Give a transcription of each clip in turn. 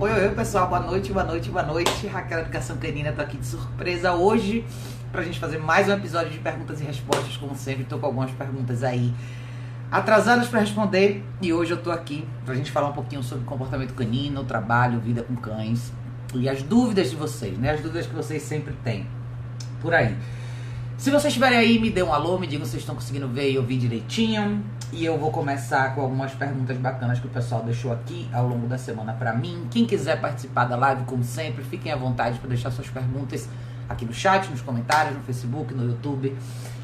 Oi, pessoal, boa noite, boa noite, boa noite. Raquel Educação Canina, tô aqui de surpresa hoje pra gente fazer mais um episódio de perguntas e respostas, como sempre. Tô com algumas perguntas aí atrasadas pra responder e hoje eu tô aqui pra gente falar um pouquinho sobre comportamento canino, trabalho, vida com cães e as dúvidas de vocês, né? As dúvidas que vocês sempre têm por aí. Se vocês estiverem aí, me dê um alô, me digam se vocês estão conseguindo ver e ouvir direitinho. E eu vou começar com algumas perguntas bacanas que o pessoal deixou aqui ao longo da semana pra mim. Quem quiser participar da live, como sempre, fiquem à vontade para deixar suas perguntas aqui no chat, nos comentários, no Facebook, no YouTube.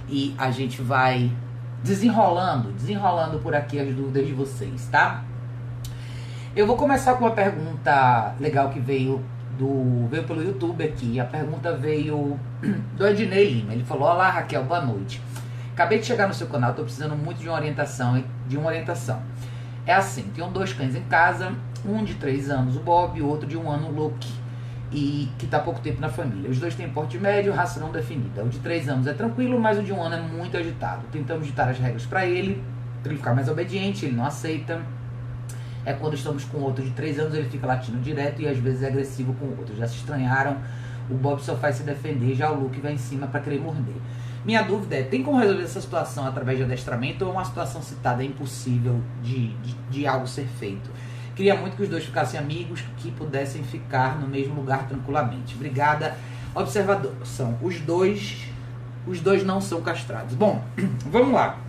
E a gente vai desenrolando por aqui as dúvidas de vocês, tá? Eu vou começar com uma pergunta legal que veio pelo YouTube aqui. A pergunta veio do Ednei Lima. Ele falou: olá Raquel, boa noite. Acabei de chegar no seu canal, tô precisando muito de uma orientação. É assim, tenho 2 cães em casa, um de 3 anos, o Bob, e o outro de 1 ano, o Luke, e que tá há pouco tempo na família. Os dois têm porte médio, raça não definida. O de 3 anos é tranquilo, mas o de 1 ano é muito agitado. Tentamos ditar as regras pra ele ficar mais obediente, ele não aceita. É quando estamos com outro de 3 anos, ele fica latindo direto e às vezes é agressivo com o outro. Já se estranharam, o Bob só faz se defender, já o Luke vai em cima pra querer morder. Minha dúvida é, tem como resolver essa situação através de adestramento ou uma situação citada é impossível de algo ser feito? Queria muito que os dois ficassem amigos, que pudessem ficar no mesmo lugar tranquilamente. Obrigada. Observação, os dois não são castrados. Bom, vamos lá.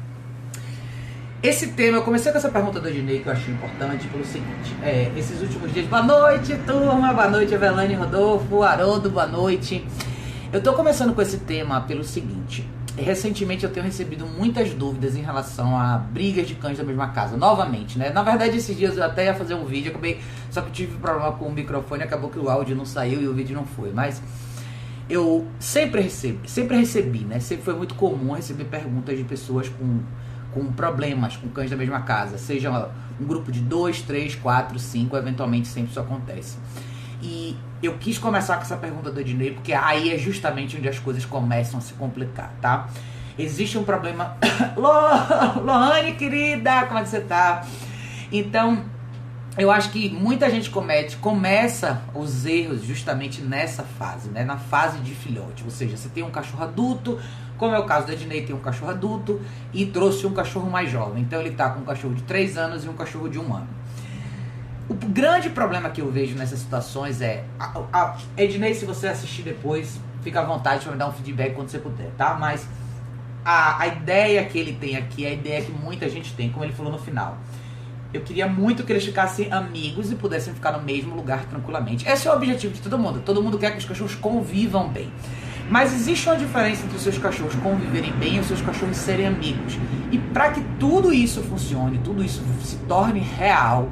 Esse tema, eu comecei com essa pergunta do Ednei, que eu achei importante, pelo seguinte: esses últimos dias, boa noite turma, boa noite Evelane, Rodolfo, Haroldo, boa noite. Eu tô começando com esse tema pelo seguinte: recentemente eu tenho recebido muitas dúvidas em relação a brigas de cães da mesma casa, novamente, né? Na verdade, esses dias eu até ia fazer um vídeo, só que tive problema com o microfone, acabou que o áudio não saiu e o vídeo não foi, mas eu sempre recebi, né? Sempre foi muito comum receber perguntas de pessoas com problemas com cães da mesma casa, seja um grupo de 2, 3, 4, 5, eventualmente sempre isso acontece. E eu quis começar com essa pergunta do Ednei, porque aí é justamente onde as coisas começam a se complicar, tá? Existe um problema... Lohane, querida, como é que você tá? Então, eu acho que muita gente começa os erros justamente nessa fase, né? Na fase de filhote, ou seja, você tem um cachorro adulto, como é o caso do Ednei, tem um cachorro adulto e trouxe um cachorro mais jovem. Então ele tá com um cachorro de 3 anos e um cachorro de 1 ano. O grande problema que eu vejo nessas situações é... Ednei, se você assistir depois, fica à vontade para me dar um feedback quando você puder, tá? Mas a ideia que ele tem aqui é a ideia que muita gente tem, como ele falou no final. Eu queria muito que eles ficassem amigos e pudessem ficar no mesmo lugar tranquilamente. Esse é o objetivo de todo mundo. Todo mundo quer que os cachorros convivam bem. Mas existe uma diferença entre os seus cachorros conviverem bem e os seus cachorros serem amigos. E para que tudo isso funcione, tudo isso se torne real,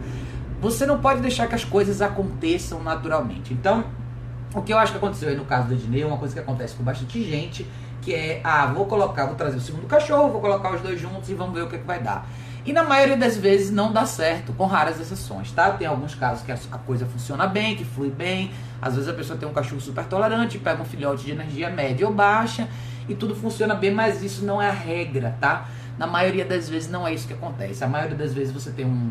você não pode deixar que as coisas aconteçam naturalmente. Então, o que eu acho que aconteceu aí no caso do Ednei é uma coisa que acontece com bastante gente, que é, vou trazer o segundo cachorro, vou colocar os dois juntos e vamos ver o que vai dar. E na maioria das vezes não dá certo, com raras exceções, tá? Tem alguns casos que a coisa funciona bem, que flui bem. Às vezes a pessoa tem um cachorro super tolerante, pega um filhote de energia média ou baixa e tudo funciona bem, mas isso não é a regra, tá? Na maioria das vezes não é isso que acontece. A maioria das vezes você tem um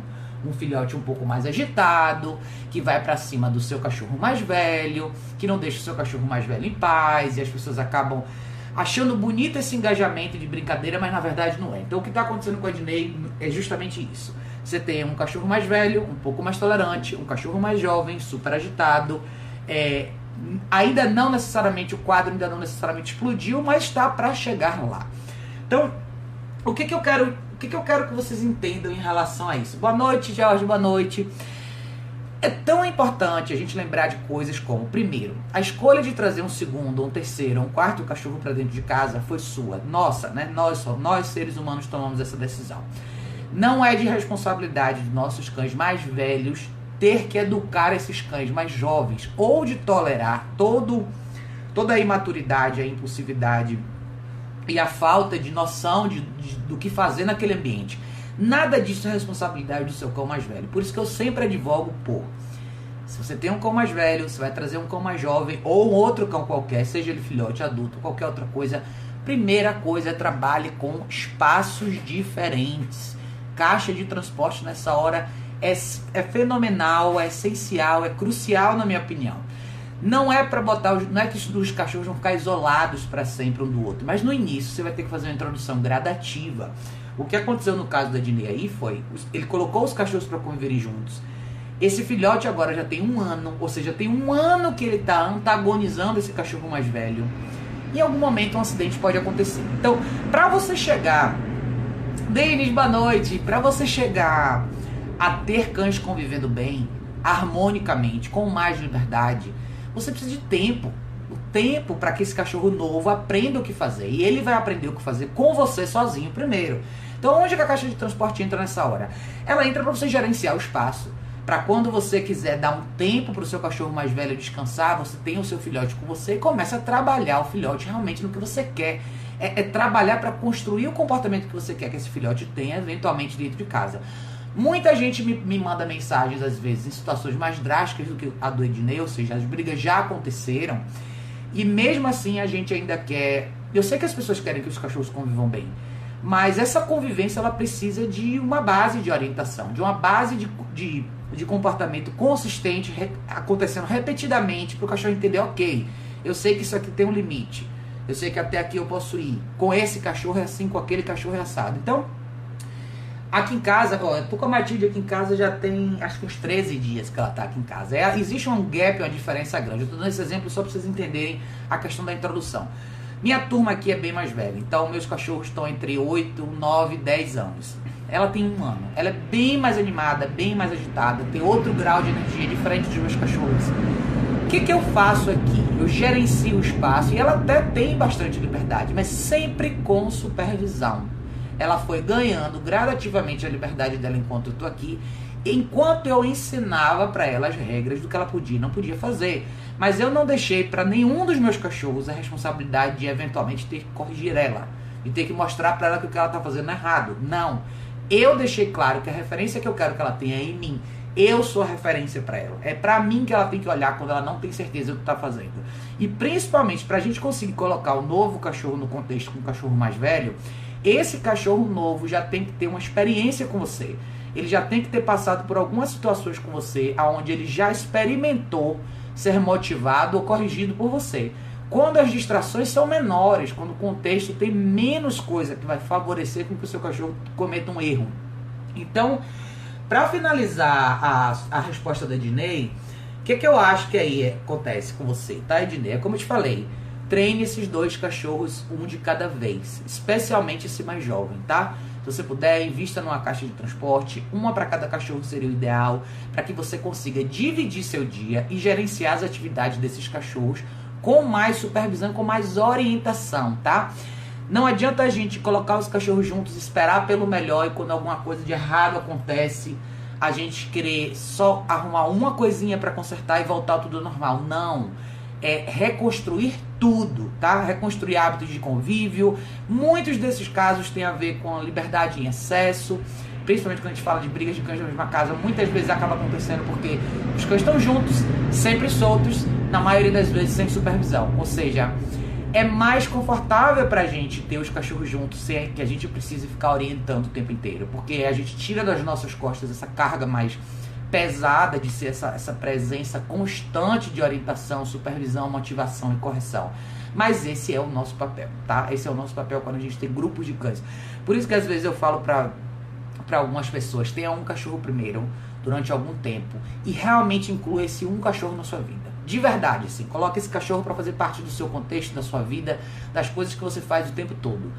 filhote um pouco mais agitado, que vai pra cima do seu cachorro mais velho, que não deixa o seu cachorro mais velho em paz, e as pessoas acabam achando bonito esse engajamento de brincadeira, mas na verdade não é. Então o que está acontecendo com o Ednei é justamente isso. Você tem um cachorro mais velho, um pouco mais tolerante, um cachorro mais jovem, super agitado, ainda não necessariamente, o quadro ainda não necessariamente explodiu, mas está para chegar lá. Então, o que eu quero que vocês entendam em relação a isso? Boa noite, Jorge, boa noite. É tão importante a gente lembrar de coisas como, primeiro, a escolha de trazer um segundo, um terceiro, um quarto cachorro para dentro de casa foi sua, nossa, né? Nós seres humanos tomamos essa decisão. Não é de responsabilidade de nossos cães mais velhos ter que educar esses cães mais jovens ou de tolerar toda a imaturidade, a impulsividade e a falta de noção do que fazer naquele ambiente. Nada disso é responsabilidade do seu cão mais velho. Por isso que eu sempre advogo se você tem um cão mais velho, você vai trazer um cão mais jovem ou um outro cão qualquer, seja ele filhote, adulto, qualquer outra coisa, primeira coisa é trabalhe com espaços diferentes. Caixa de transporte nessa hora é fenomenal, é essencial, é crucial na minha opinião. Não é para botar, não é que os cachorros vão ficar isolados para sempre um do outro, mas no início você vai ter que fazer uma introdução gradativa. O que aconteceu no caso da Diney aí foi, ele colocou os cachorros para conviverem juntos. Esse filhote agora já tem 1 ano, ou seja, tem 1 ano que ele está antagonizando esse cachorro mais velho. Em algum momento um acidente pode acontecer. Então, para você chegar, Denis, boa noite, para você chegar a ter cães convivendo bem, harmonicamente, com mais liberdade, você precisa de tempo. O tempo para que esse cachorro novo aprenda o que fazer. E ele vai aprender o que fazer com você sozinho primeiro. Então, onde é que a caixa de transporte entra nessa hora? Ela entra para você gerenciar o espaço. Para quando você quiser dar um tempo para o seu cachorro mais velho descansar, você tem o seu filhote com você e começa a trabalhar o filhote realmente no que você quer. É trabalhar para construir o comportamento que você quer que esse filhote tenha eventualmente dentro de casa. Muita gente me manda mensagens, às vezes, em situações mais drásticas do que a do Ednei, ou seja, as brigas já aconteceram, e mesmo assim a gente ainda quer... Eu sei que as pessoas querem que os cachorros convivam bem, mas essa convivência ela precisa de uma base de orientação, de uma base de comportamento consistente, acontecendo repetidamente, para o cachorro entender, ok, eu sei que isso aqui tem um limite, eu sei que até aqui eu posso ir, com esse cachorro é assim, com aquele cachorro é assado. Então, aqui em casa, ó, eu tô com a Matilde aqui em casa já tem, acho que uns 13 dias que ela tá aqui em casa. Existe um gap, uma diferença grande. Eu tô dando esse exemplo só para vocês entenderem a questão da introdução. Minha turma aqui é bem mais velha, então meus cachorros estão entre 8, 9, 10 anos. Ela tem 1 ano. Ela é bem mais animada, bem mais agitada, tem outro grau de energia diferente dos meus cachorros. O que eu faço aqui? Eu gerencio o espaço e ela até tem bastante liberdade, mas sempre com supervisão. Ela foi ganhando gradativamente a liberdade dela enquanto eu tô aqui, enquanto eu ensinava para ela as regras do que ela podia e não podia fazer. Mas eu não deixei para nenhum dos meus cachorros a responsabilidade de eventualmente ter que corrigir ela e ter que mostrar para ela que o que ela tá fazendo é errado. Não. Eu deixei claro que a referência que eu quero que ela tenha é em mim. Eu sou a referência para ela. É para mim que ela tem que olhar quando ela não tem certeza do que tá fazendo. E principalmente para a gente conseguir colocar o novo cachorro no contexto com o cachorro mais velho, esse cachorro novo já tem que ter uma experiência com você. Ele já tem que ter passado por algumas situações com você, onde ele já experimentou ser motivado ou corrigido por você. Quando as distrações são menores, quando o contexto tem menos coisa que vai favorecer com que o seu cachorro cometa um erro. Então, para finalizar a resposta da Ednei, o que eu acho que aí acontece com você, tá, Ednei? É como eu te falei, treine esses 2 cachorros, um de cada vez, especialmente esse mais jovem, tá? Se você puder, invista numa caixa de transporte, uma para cada cachorro seria o ideal, para que você consiga dividir seu dia e gerenciar as atividades desses cachorros com mais supervisão, com mais orientação, tá? Não adianta a gente colocar os cachorros juntos, esperar pelo melhor e quando alguma coisa de errado acontece, a gente querer só arrumar uma coisinha para consertar e voltar tudo normal. Não. É reconstruir tudo, tá? Reconstruir hábitos de convívio. Muitos desses casos têm a ver com a liberdade em excesso, principalmente quando a gente fala de brigas de cães na mesma casa. Muitas vezes acaba acontecendo porque os cães estão juntos, sempre soltos, na maioria das vezes sem supervisão. Ou seja, é mais confortável pra gente ter os cachorros juntos sem que a gente precise ficar orientando o tempo inteiro, porque a gente tira das nossas costas essa carga mais pesada de ser essa presença constante de orientação, supervisão, motivação e correção. Mas esse é o nosso papel, tá? Esse é o nosso papel quando a gente tem grupos de cães. Por isso que às vezes eu falo para algumas pessoas, tenha um cachorro primeiro, durante algum tempo, e realmente inclua esse um cachorro na sua vida. De verdade, assim, coloque esse cachorro para fazer parte do seu contexto, da sua vida, das coisas que você faz o tempo todo.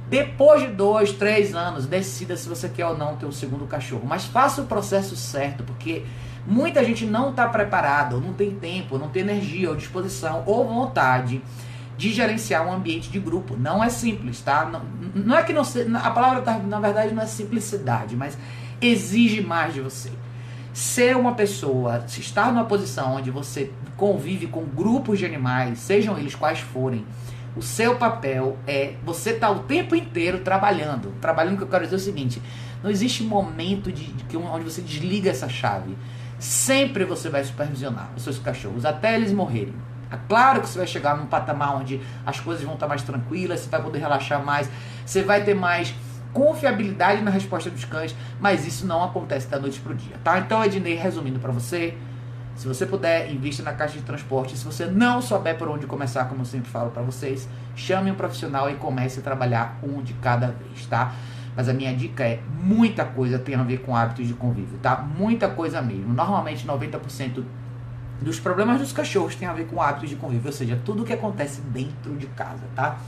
Depois de 2, 3 anos, decida se você quer ou não ter um segundo cachorro. Mas faça o processo certo, porque muita gente não está preparada, ou não tem tempo, não tem energia, ou disposição, ou vontade de gerenciar um ambiente de grupo. Não é simples, tá? Não é que não seja... A palavra, na verdade, não é simplicidade, mas exige mais de você. Ser uma pessoa, se estar numa posição onde você convive com grupos de animais, sejam eles quais forem, o seu papel é você estar o tempo inteiro trabalhando. Trabalhando, que eu quero dizer o seguinte, não existe momento onde você desliga essa chave. Sempre você vai supervisionar os seus cachorros, até eles morrerem. É claro que você vai chegar num patamar onde as coisas vão estar mais tranquilas, você vai poder relaxar mais, você vai ter mais confiabilidade na resposta dos cães, mas isso não acontece da noite pro dia, tá? Então, Ednei, resumindo para você, se você puder, invista na caixa de transporte. Se você não souber por onde começar, como eu sempre falo para vocês, chame um profissional e comece a trabalhar um de cada vez, tá? Mas a minha dica é, muita coisa tem a ver com hábitos de convívio, tá? Muita coisa mesmo. Normalmente 90% dos problemas dos cachorros tem a ver com hábitos de convívio, ou seja, tudo que acontece dentro de casa, tá?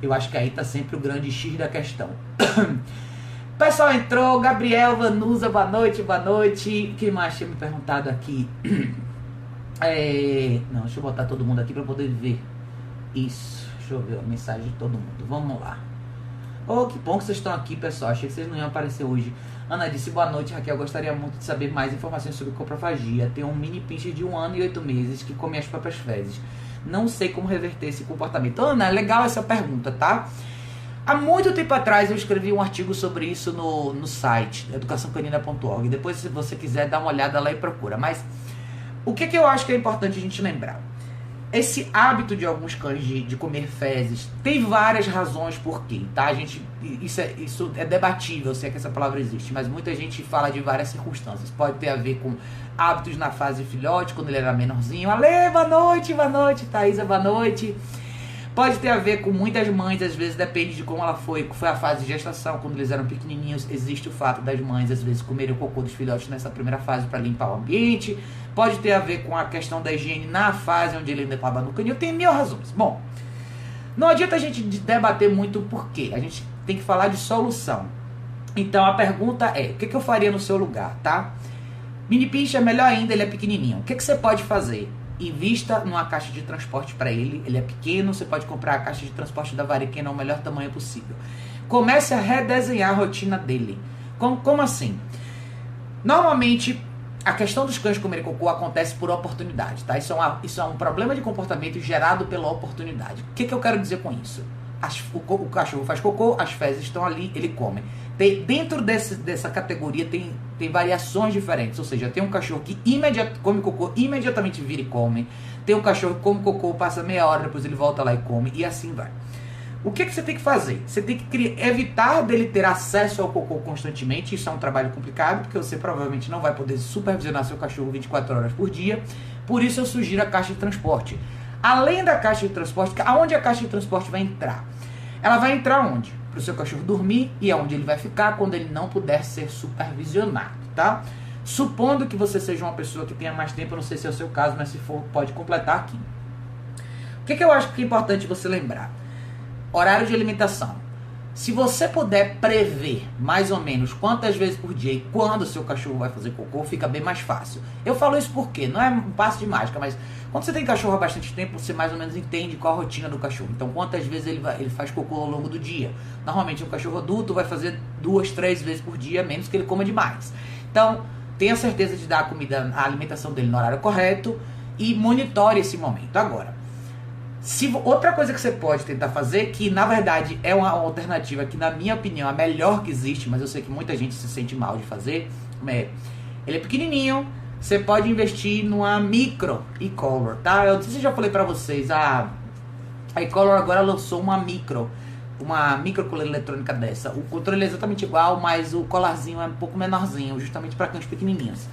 Eu acho que aí tá sempre o grande X da questão. O pessoal entrou, Gabriel, Vanusa, boa noite, boa noite. Quem mais tinha me perguntado aqui? Não, deixa eu botar todo mundo aqui pra poder ver. Isso, deixa eu ver a mensagem de todo mundo. Vamos lá. Oh, que bom que vocês estão aqui, pessoal. Achei que vocês não iam aparecer hoje. Ana disse, boa noite, Raquel. Gostaria muito de saber mais informações sobre coprofagia. Tenho um mini pincher de 1 ano e 8 meses que come as próprias fezes. Não sei como reverter esse comportamento. Ana, legal essa pergunta, tá? Há muito tempo atrás eu escrevi um artigo sobre isso no site, educaçãocanina.org. Depois, se você quiser, dá uma olhada lá e procura. Mas o que eu acho que é importante a gente lembrar? Esse hábito de alguns cães de comer fezes tem várias razões por quê, tá? Isso é debatível, se é que essa palavra existe, mas muita gente fala de várias circunstâncias. Pode ter a ver com hábitos na fase filhote, quando ele era menorzinho. Ale, boa noite, Thaisa, boa noite. Pode ter a ver com muitas mães, às vezes depende de como ela foi a fase de gestação, quando eles eram pequenininhos. Existe o fato das mães, às vezes, comerem o cocô dos filhotes nessa primeira fase para limpar o ambiente. Pode ter a ver com a questão da higiene na fase onde ele ainda estava no canil. Tem mil razões. Bom, não adianta a gente debater muito o porquê. A gente tem que falar de solução. Então, a pergunta é, o que eu faria no seu lugar, tá? Mini pincher é melhor ainda, ele é pequenininho. O que você pode fazer? Invista numa caixa de transporte para ele. Ele é pequeno, você pode comprar a caixa de transporte da Variquena ao melhor tamanho possível. Comece a redesenhar a rotina dele. Como assim? Normalmente, a questão dos cães comerem cocô acontece por oportunidade, tá? Isso é um problema de comportamento gerado pela oportunidade. O que eu quero dizer com isso? O cachorro faz cocô, as fezes estão ali, ele come. Dentro dessa categoria tem variações diferentes, ou seja, tem um cachorro que come cocô, imediatamente vira e come. Tem um cachorro que come cocô, passa meia hora, depois ele volta lá e come, e assim vai. O que você tem que fazer? Você tem que evitar dele ter acesso ao cocô constantemente. Isso é um trabalho complicado, porque você provavelmente não vai poder supervisionar seu cachorro 24 horas por dia. Por isso eu sugiro a caixa de transporte. Além da caixa de transporte, aonde a caixa de transporte vai entrar? Ela vai entrar onde? Para o seu cachorro dormir, e é onde ele vai ficar quando ele não puder ser supervisionado, tá? Supondo que você seja uma pessoa que tenha mais tempo, eu não sei se é o seu caso, mas se for, pode completar aqui. O que eu acho que é importante você lembrar? Horário de alimentação. Se você puder prever mais ou menos quantas vezes por dia e quando o seu cachorro vai fazer cocô, fica bem mais fácil. Eu falo isso porque não é um passo de mágica, mas quando você tem cachorro há bastante tempo, você mais ou menos entende qual a rotina do cachorro. Então, quantas vezes ele faz cocô ao longo do dia. Normalmente, um cachorro adulto vai fazer 2, 3 vezes por dia, menos que ele coma demais. Então, tenha certeza de dar a alimentação dele no horário correto e monitore esse momento. Agora, outra coisa que você pode tentar fazer, que na verdade é uma alternativa que na minha opinião é a melhor que existe, mas eu sei que muita gente se sente mal de fazer, ele é pequenininho, você pode investir numa micro e-collar, tá? Eu não sei se eu já falei pra vocês, a e-collar agora lançou uma micro coleira eletrônica dessa. O controle é exatamente igual, mas o colarzinho é um pouco menorzinho, justamente para cães pequenininhos.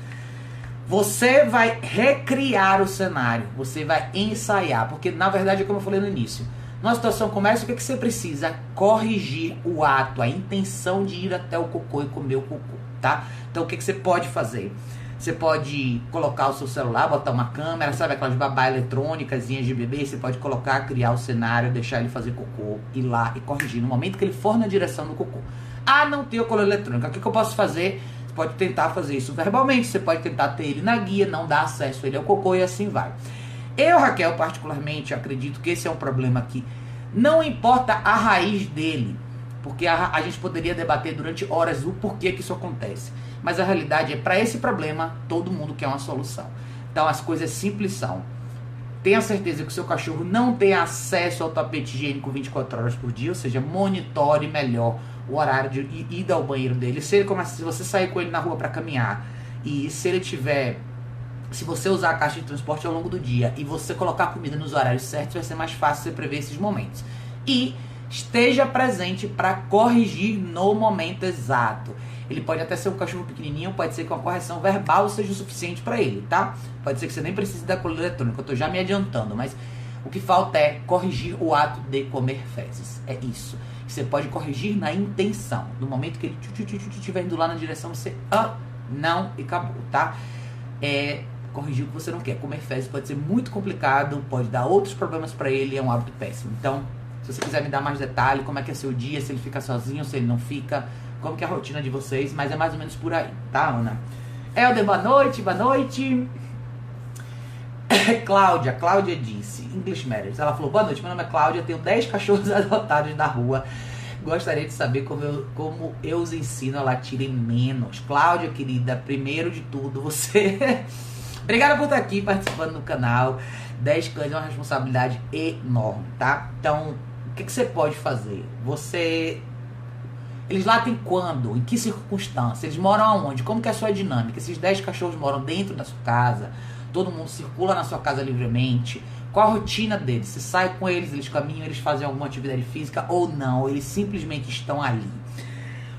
Você vai recriar o cenário, você vai ensaiar, porque na verdade, como eu falei no início, numa situação como essa, o que você precisa? Corrigir o ato, a intenção de ir até o cocô e comer o cocô, tá? Então o que você pode fazer? Você pode colocar o seu celular, botar uma câmera, sabe aquelas babá eletrônicas de bebê, você pode colocar, criar o cenário, deixar ele fazer cocô, ir lá e corrigir no momento que ele for na direção do cocô. Ah, não tem o coleira eletrônica, o que eu posso fazer? Pode tentar fazer isso verbalmente, você pode tentar ter ele na guia, não dar acesso a ele ao cocô e assim vai. Eu, Raquel, particularmente, acredito que esse é um problema que não importa a raiz dele, porque a gente poderia debater durante horas o porquê que isso acontece. Mas a realidade é, para esse problema, todo mundo quer uma solução. Então as coisas simples são: tenha certeza que o seu cachorro não tem acesso ao tapete higiênico 24 horas por dia, ou seja, monitore melhor o horário de ida ao banheiro dele. Se você sair com ele na rua para caminhar e se você usar a caixa de transporte ao longo do dia e você colocar a comida nos horários certos, vai ser mais fácil você prever esses momentos. E esteja presente para corrigir no momento exato. Ele pode até ser um cachorro pequenininho, pode ser que uma correção verbal seja o suficiente para ele, tá? Pode ser que você nem precise da coleira eletrônica, eu tô já me adiantando, mas o que falta é corrigir o ato de comer fezes. É isso. Você pode corrigir na intenção. No momento que ele estiver indo lá na direção, você não e acabou, tá? Corrigir o que você não quer. Comer fezes pode ser muito complicado, pode dar outros problemas para ele, é um hábito péssimo. Então, se você quiser me dar mais detalhe, como é que é seu dia, se ele fica sozinho, se ele não fica, como que é a rotina de vocês, mas é mais ou menos por aí, tá, Ana? Helder, boa noite, boa noite. Cláudia disse, English Matters, ela falou, boa noite, meu nome é Cláudia, tenho 10 cachorros adotados na rua, gostaria de saber como eu os ensino a latirem menos. Cláudia, querida, primeiro de tudo, você... Obrigada por estar aqui participando do canal. 10 cães é uma responsabilidade enorme, tá? Então, o que você pode fazer? Eles latem quando? Em que circunstância? Eles moram aonde? Como que é a sua dinâmica? Esses 10 cachorros moram dentro da sua casa? Todo mundo circula na sua casa livremente? Qual a rotina deles? Você sai com eles, eles caminham, eles fazem alguma atividade física ou não? Ou eles simplesmente estão ali?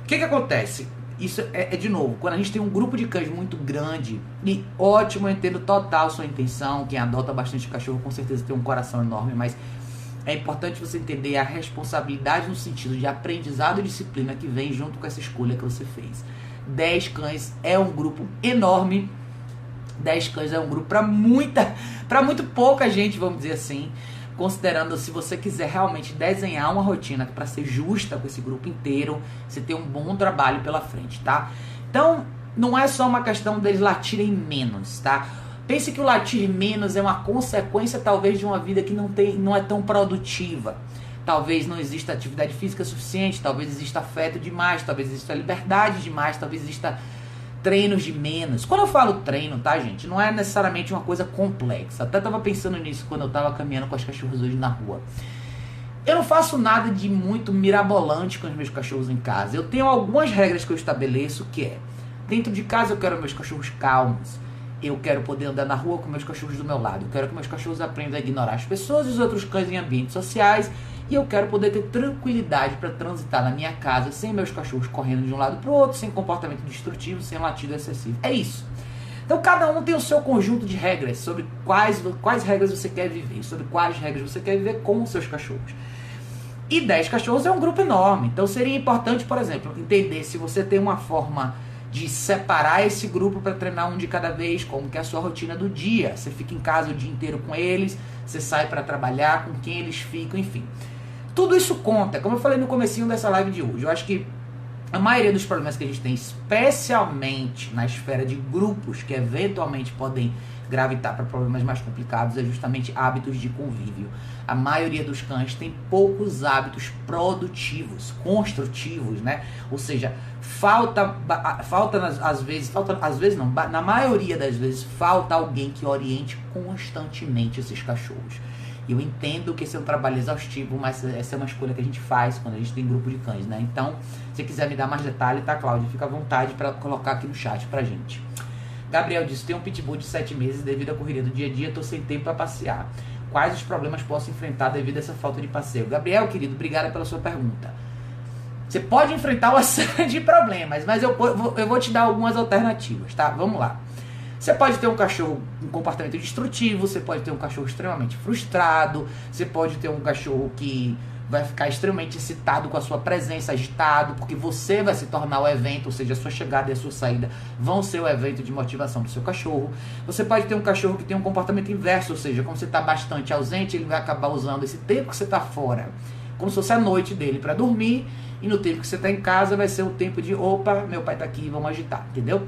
O que acontece? Isso de novo, quando a gente tem um grupo de cães muito grande, e ótimo, eu entendo total sua intenção, quem adota bastante cachorro com certeza tem um coração enorme, mas é importante você entender a responsabilidade no sentido de aprendizado e disciplina que vem junto com essa escolha que você fez. 10 cães é um grupo enorme, 10 cães é um grupo para muito pouca gente, vamos dizer assim, considerando se você quiser realmente desenhar uma rotina para ser justa com esse grupo inteiro, você tem um bom trabalho pela frente, tá? Então, não é só uma questão deles latirem menos, tá? Pense que o latir menos é uma consequência, talvez, de uma vida que não é tão produtiva. Talvez não exista atividade física suficiente, talvez exista afeto demais, talvez exista liberdade demais, talvez exista treinos de menos. Quando eu falo treino, tá, gente, não é necessariamente uma coisa complexa. Até tava pensando nisso quando eu tava caminhando com as cachorras hoje na rua. Eu não faço nada de muito mirabolante com os meus cachorros em casa. Eu tenho algumas regras que eu estabeleço, que é, dentro de casa eu quero meus cachorros calmos. Eu quero poder andar na rua com meus cachorros do meu lado. Eu quero que meus cachorros aprendam a ignorar as pessoas e os outros cães em ambientes sociais. E eu quero poder ter tranquilidade para transitar na minha casa sem meus cachorros correndo de um lado para o outro, sem comportamento destrutivo, sem latido excessivo. É isso. Então cada um tem o seu conjunto de regras sobre quais regras você quer viver, sobre quais regras você quer viver com os seus cachorros. E 10 cachorros é um grupo enorme. Então seria importante, por exemplo, entender se você tem uma forma de separar esse grupo para treinar um de cada vez, como que é a sua rotina do dia. Você fica em casa o dia inteiro com eles, você sai para trabalhar, com quem eles ficam, enfim. Tudo isso conta, como eu falei no comecinho dessa live de hoje. Eu acho que a maioria dos problemas que a gente tem, especialmente na esfera de grupos que eventualmente podem gravitar para problemas mais complicados, é justamente hábitos de convívio. A maioria dos cães tem poucos hábitos produtivos, construtivos, né? Ou seja, na maioria das vezes, falta alguém que oriente constantemente esses cachorros. Eu entendo que esse é um trabalho exaustivo, mas essa é uma escolha que a gente faz quando a gente tem grupo de cães, né? Então, se você quiser me dar mais detalhe, tá, Cláudia? Fica à vontade para colocar aqui no chat pra gente. Gabriel disse, tem um pitbull de 7 meses, devido à correria do dia a dia, tô sem tempo para passear. Quais os problemas posso enfrentar devido a essa falta de passeio? Gabriel, querido, obrigada pela sua pergunta. Você pode enfrentar uma série de problemas, mas eu vou te dar algumas alternativas, tá? Vamos lá. Você pode ter um cachorro com comportamento destrutivo, você pode ter um cachorro extremamente frustrado, você pode ter um cachorro que vai ficar extremamente excitado com a sua presença, agitado, porque você vai se tornar o evento, ou seja, a sua chegada e a sua saída vão ser o evento de motivação do seu cachorro. Você pode ter um cachorro que tem um comportamento inverso, ou seja, como você está bastante ausente, ele vai acabar usando esse tempo que você está fora, como se fosse a noite dele para dormir, e no tempo que você está em casa vai ser o tempo de, opa, meu pai está aqui, vamos agitar, entendeu?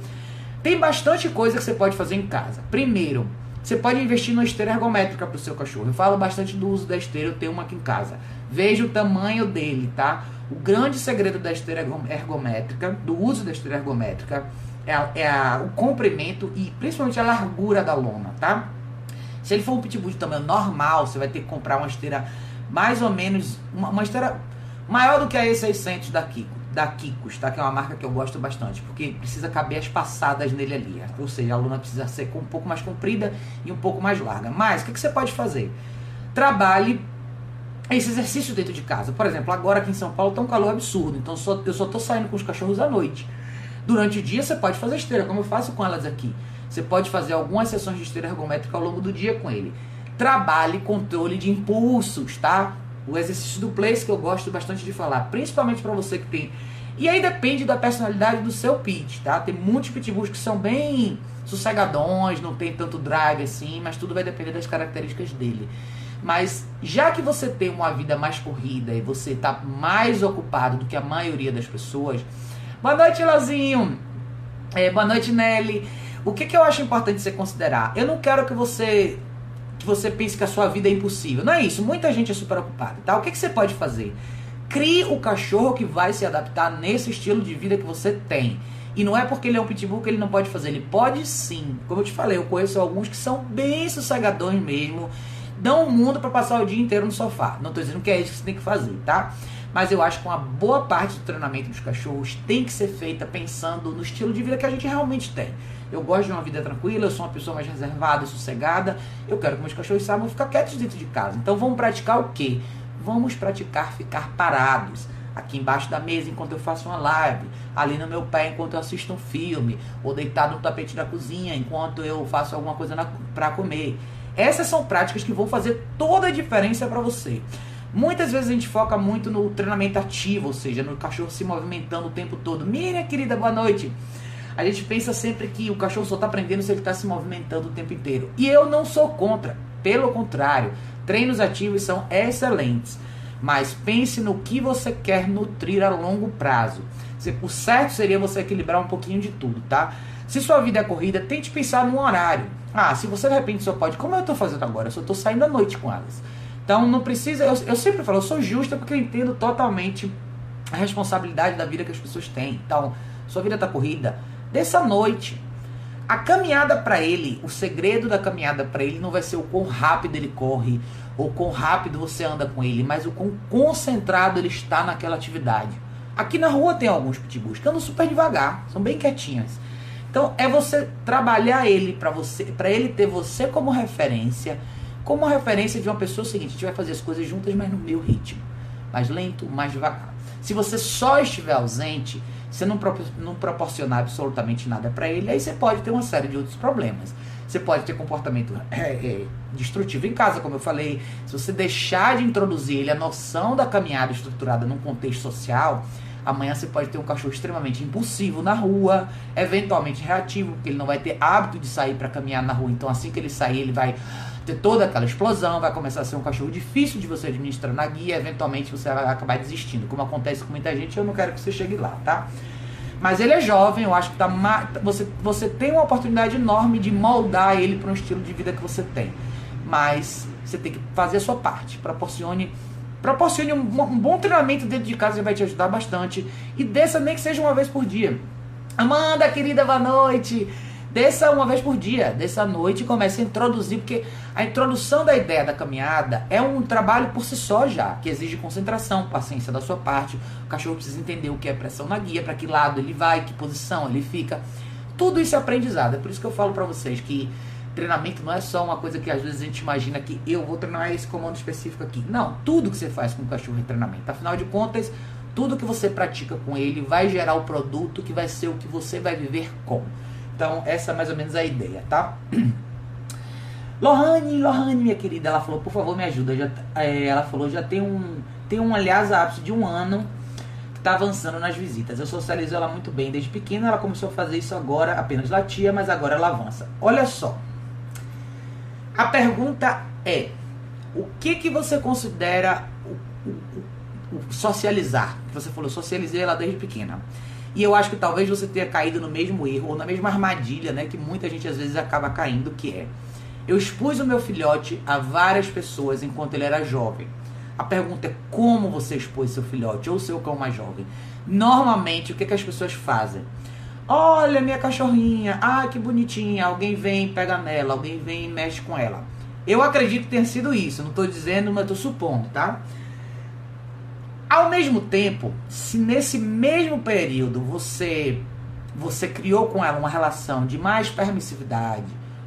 Tem bastante coisa que você pode fazer em casa. Primeiro, você pode investir numa esteira ergométrica para o seu cachorro. Eu falo bastante do uso da esteira, eu tenho uma aqui em casa. Veja o tamanho dele, tá? O grande segredo da esteira ergométrica, do uso da esteira ergométrica, o comprimento e principalmente a largura da lona, tá? Se ele for um pitbull de tamanho normal, você vai ter que comprar uma esteira mais ou menos, uma esteira maior do que a E600 da Kikos, tá? Que é uma marca que eu gosto bastante, porque precisa caber as passadas nele ali, ou seja, a lona precisa ser um pouco mais comprida e um pouco mais larga. Mas, o que você pode fazer? Trabalhe esse exercício dentro de casa. Por exemplo, agora aqui em São Paulo tá um calor absurdo, então eu só tô saindo com os cachorros à noite. Durante o dia você pode fazer esteira, como eu faço com elas aqui. Você pode fazer algumas sessões de esteira ergométrica ao longo do dia com ele. Trabalhe controle de impulsos, tá? O exercício do place que eu gosto bastante de falar, principalmente para você que tem... E aí depende da personalidade do seu pit, tá? Tem muitos pitbulls que são bem sossegadões, não tem tanto drive assim, mas tudo vai depender das características dele. Mas já que você tem uma vida mais corrida e você está mais ocupado do que a maioria das pessoas... Boa noite, Lazinho! Boa noite, Nelly! O que eu acho importante você considerar? Eu não quero que você pense que a sua vida é impossível. Não é isso, muita gente é super ocupada, tá? O que você pode fazer? Crie o cachorro que vai se adaptar nesse estilo de vida que você tem. E não é porque ele é um pitbull que ele não pode fazer, ele pode sim. Como eu te falei, eu conheço alguns que são bem sossegadões mesmo, dão o mundo pra passar o dia inteiro no sofá. Não tô dizendo que é isso que você tem que fazer, tá? Mas eu acho que uma boa parte do treinamento dos cachorros tem que ser feita pensando no estilo de vida que a gente realmente tem. Eu gosto de uma vida tranquila, eu sou uma pessoa mais reservada e sossegada. Eu quero que meus cachorros saibam ficar quietos dentro de casa. Então vamos praticar o quê? Vamos praticar ficar parados. Aqui embaixo da mesa enquanto eu faço uma live. Ali no meu pé enquanto eu assisto um filme. Ou deitado no tapete da cozinha enquanto eu faço alguma coisa para comer. Essas são práticas que vão fazer toda a diferença para você. Muitas vezes a gente foca muito no treinamento ativo, ou seja, no cachorro se movimentando o tempo todo. Miriam, querida, boa noite. A gente pensa sempre que o cachorro só está aprendendo se ele está se movimentando o tempo inteiro. E eu não sou contra. Pelo contrário, treinos ativos são excelentes. Mas pense no que você quer nutrir a longo prazo. O certo seria você equilibrar um pouquinho de tudo, tá? Se sua vida é corrida, tente pensar num horário. Se você de repente só pode, como eu estou fazendo agora, eu só estou saindo à noite com elas. Então não precisa, eu sempre falo, eu sou justa porque eu entendo totalmente a responsabilidade da vida que as pessoas têm. Então, sua vida está corrida, dessa noite. A caminhada para ele, o segredo da caminhada para ele não vai ser o quão rápido ele corre, ou quão rápido você anda com ele, mas o quão concentrado ele está naquela atividade. Aqui na rua tem alguns pitbulls que andam super devagar, são bem quietinhas. Então é você trabalhar ele para ele ter você como referência de uma pessoa seguinte. A gente vai fazer as coisas juntas, mas no meu ritmo, mais lento, mais devagar. Se você só estiver ausente, você não proporcionar absolutamente nada para ele, aí você pode ter uma série de outros problemas. Você pode ter comportamento destrutivo em casa, como eu falei. Se você deixar de introduzir ele a noção da caminhada estruturada num contexto social, amanhã você pode ter um cachorro extremamente impulsivo na rua, eventualmente reativo, porque ele não vai ter hábito de sair para caminhar na rua. Então assim que ele sair, ele vai ter toda aquela explosão, vai começar a ser um cachorro difícil de você administrar na guia, eventualmente você vai acabar desistindo, como acontece com muita gente. Eu não quero que você chegue lá, tá? Mas ele é jovem, eu acho que você tem uma oportunidade enorme de moldar ele para um estilo de vida que você tem. Mas você tem que fazer a sua parte. Proporcione um bom treinamento dentro de casa, que vai te ajudar bastante. E desça nem que seja uma vez por dia. Amanda, querida, boa noite. Desça uma vez por dia, desça à noite e comece a introduzir, porque a introdução da ideia da caminhada é um trabalho por si só já, que exige concentração, paciência da sua parte. O cachorro precisa entender o que é pressão na guia, para que lado ele vai, que posição ele fica. Tudo isso é aprendizado. É por isso que eu falo para vocês que treinamento não é só uma coisa que às vezes a gente imagina que eu vou treinar esse comando específico aqui. Não, tudo que você faz com o cachorro é treinamento. Afinal de contas, tudo que você pratica com ele vai gerar o produto que vai ser o que você vai viver com. Então, essa é mais ou menos a ideia, tá? Lohane, minha querida, ela falou, por favor, me ajuda. Ela falou, já tem um aliás, ápice de 1 ano que tá avançando nas visitas. Eu socializo ela muito bem desde pequena, ela começou a fazer isso agora, apenas latia, mas agora ela avança. Olha só, a pergunta é, o que você considera o socializar? Você falou, socializei ela desde pequena. E eu acho que talvez você tenha caído no mesmo erro, ou na mesma armadilha, né, que muita gente às vezes acaba caindo, que é, eu expus o meu filhote a várias pessoas enquanto ele era jovem. A pergunta é, como você expôs seu filhote ou seu cão mais jovem? Normalmente, o que as pessoas fazem? Olha, minha cachorrinha, que bonitinha, alguém vem e pega nela, alguém vem e mexe com ela. Eu acredito que tenha sido isso, não estou dizendo, mas estou supondo, tá? Ao mesmo tempo, se nesse mesmo período você criou com ela uma relação de mais permissividade,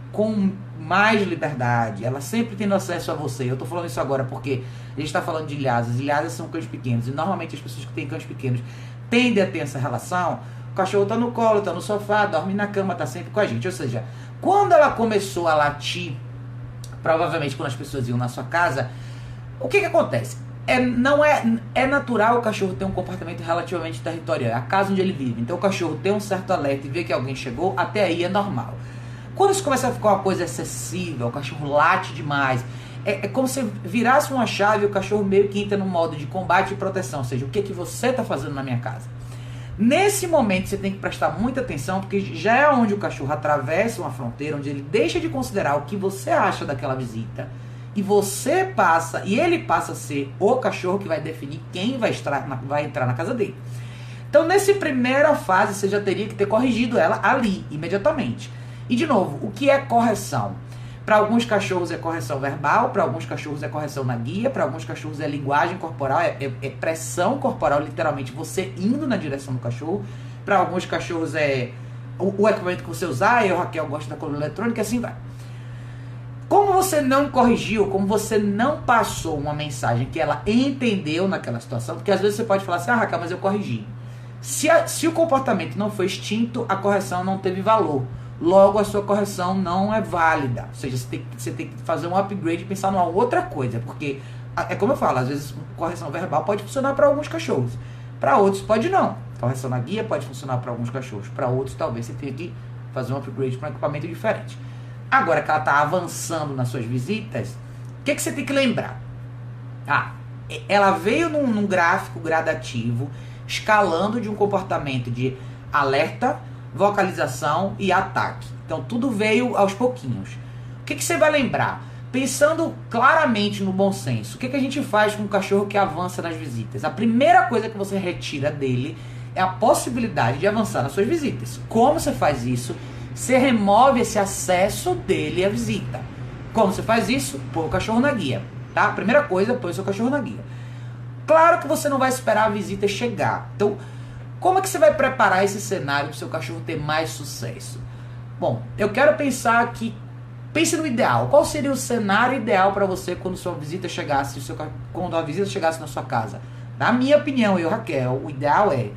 com mais liberdade, ela sempre tendo acesso a você. Eu tô falando isso agora porque a gente tá falando de Lhasas. Lhasas são cães pequenos, e normalmente as pessoas que têm cães pequenos tendem a ter essa relação. O cachorro tá no colo, tá no sofá, dorme na cama, tá sempre com a gente. Ou seja, quando ela começou a latir, provavelmente quando as pessoas iam na sua casa, o que acontece? É natural o cachorro ter um comportamento relativamente territorial, é a casa onde ele vive. Então o cachorro tem um certo alerta e vê que alguém chegou, até aí é normal. Quando isso começa a ficar uma coisa excessiva, o cachorro late demais, é como se virasse uma chave e o cachorro meio que entra no modo de combate e proteção, ou seja, o que você está fazendo na minha casa? Nesse momento você tem que prestar muita atenção, porque já é onde o cachorro atravessa uma fronteira, onde ele deixa de considerar o que você acha daquela visita, e ele passa a ser o cachorro que vai definir quem vai entrar na casa dele. Então, nessa primeira fase, você já teria que ter corrigido ela ali, imediatamente. E, de novo, o que é correção? Para alguns cachorros é correção verbal, para alguns cachorros é correção na guia, para alguns cachorros é linguagem corporal, é pressão corporal, literalmente, você indo na direção do cachorro. Para alguns cachorros é o equipamento que você usar, eu, Raquel, gosto da coluna eletrônica, assim vai. Como você não corrigiu, como você não passou uma mensagem que ela entendeu naquela situação, porque às vezes você pode falar assim, Raquel, mas eu corrigi. Se o comportamento não foi extinto, a correção não teve valor. Logo, a sua correção não é válida. Ou seja, você tem que fazer um upgrade e pensar numa outra coisa. Porque, é como eu falo, às vezes correção verbal pode funcionar para alguns cachorros. Para outros pode não. Correção na guia pode funcionar para alguns cachorros. Para outros, talvez você tenha que fazer um upgrade para um equipamento diferente. Agora que ela está avançando nas suas visitas, o que você tem que lembrar? Ela veio num gráfico gradativo, escalando de um comportamento de alerta, vocalização e ataque. Então tudo veio aos pouquinhos. O que você vai lembrar? Pensando claramente no bom senso, o que a gente faz com um cachorro que avança nas visitas? A primeira coisa que você retira dele é a possibilidade de avançar nas suas visitas. Como você faz isso? Você remove esse acesso dele à visita. Como você faz isso? Põe o cachorro na guia, tá? Primeira coisa, põe o seu cachorro na guia. Claro que você não vai esperar a visita chegar. Então, como é que você vai preparar esse cenário para o seu cachorro ter mais sucesso? Bom, eu quero pensar que... Pense no ideal. Qual seria o cenário ideal para você quando sua visita chegasse, quando a visita chegasse na sua casa? Na minha opinião, eu, Raquel, o ideal é...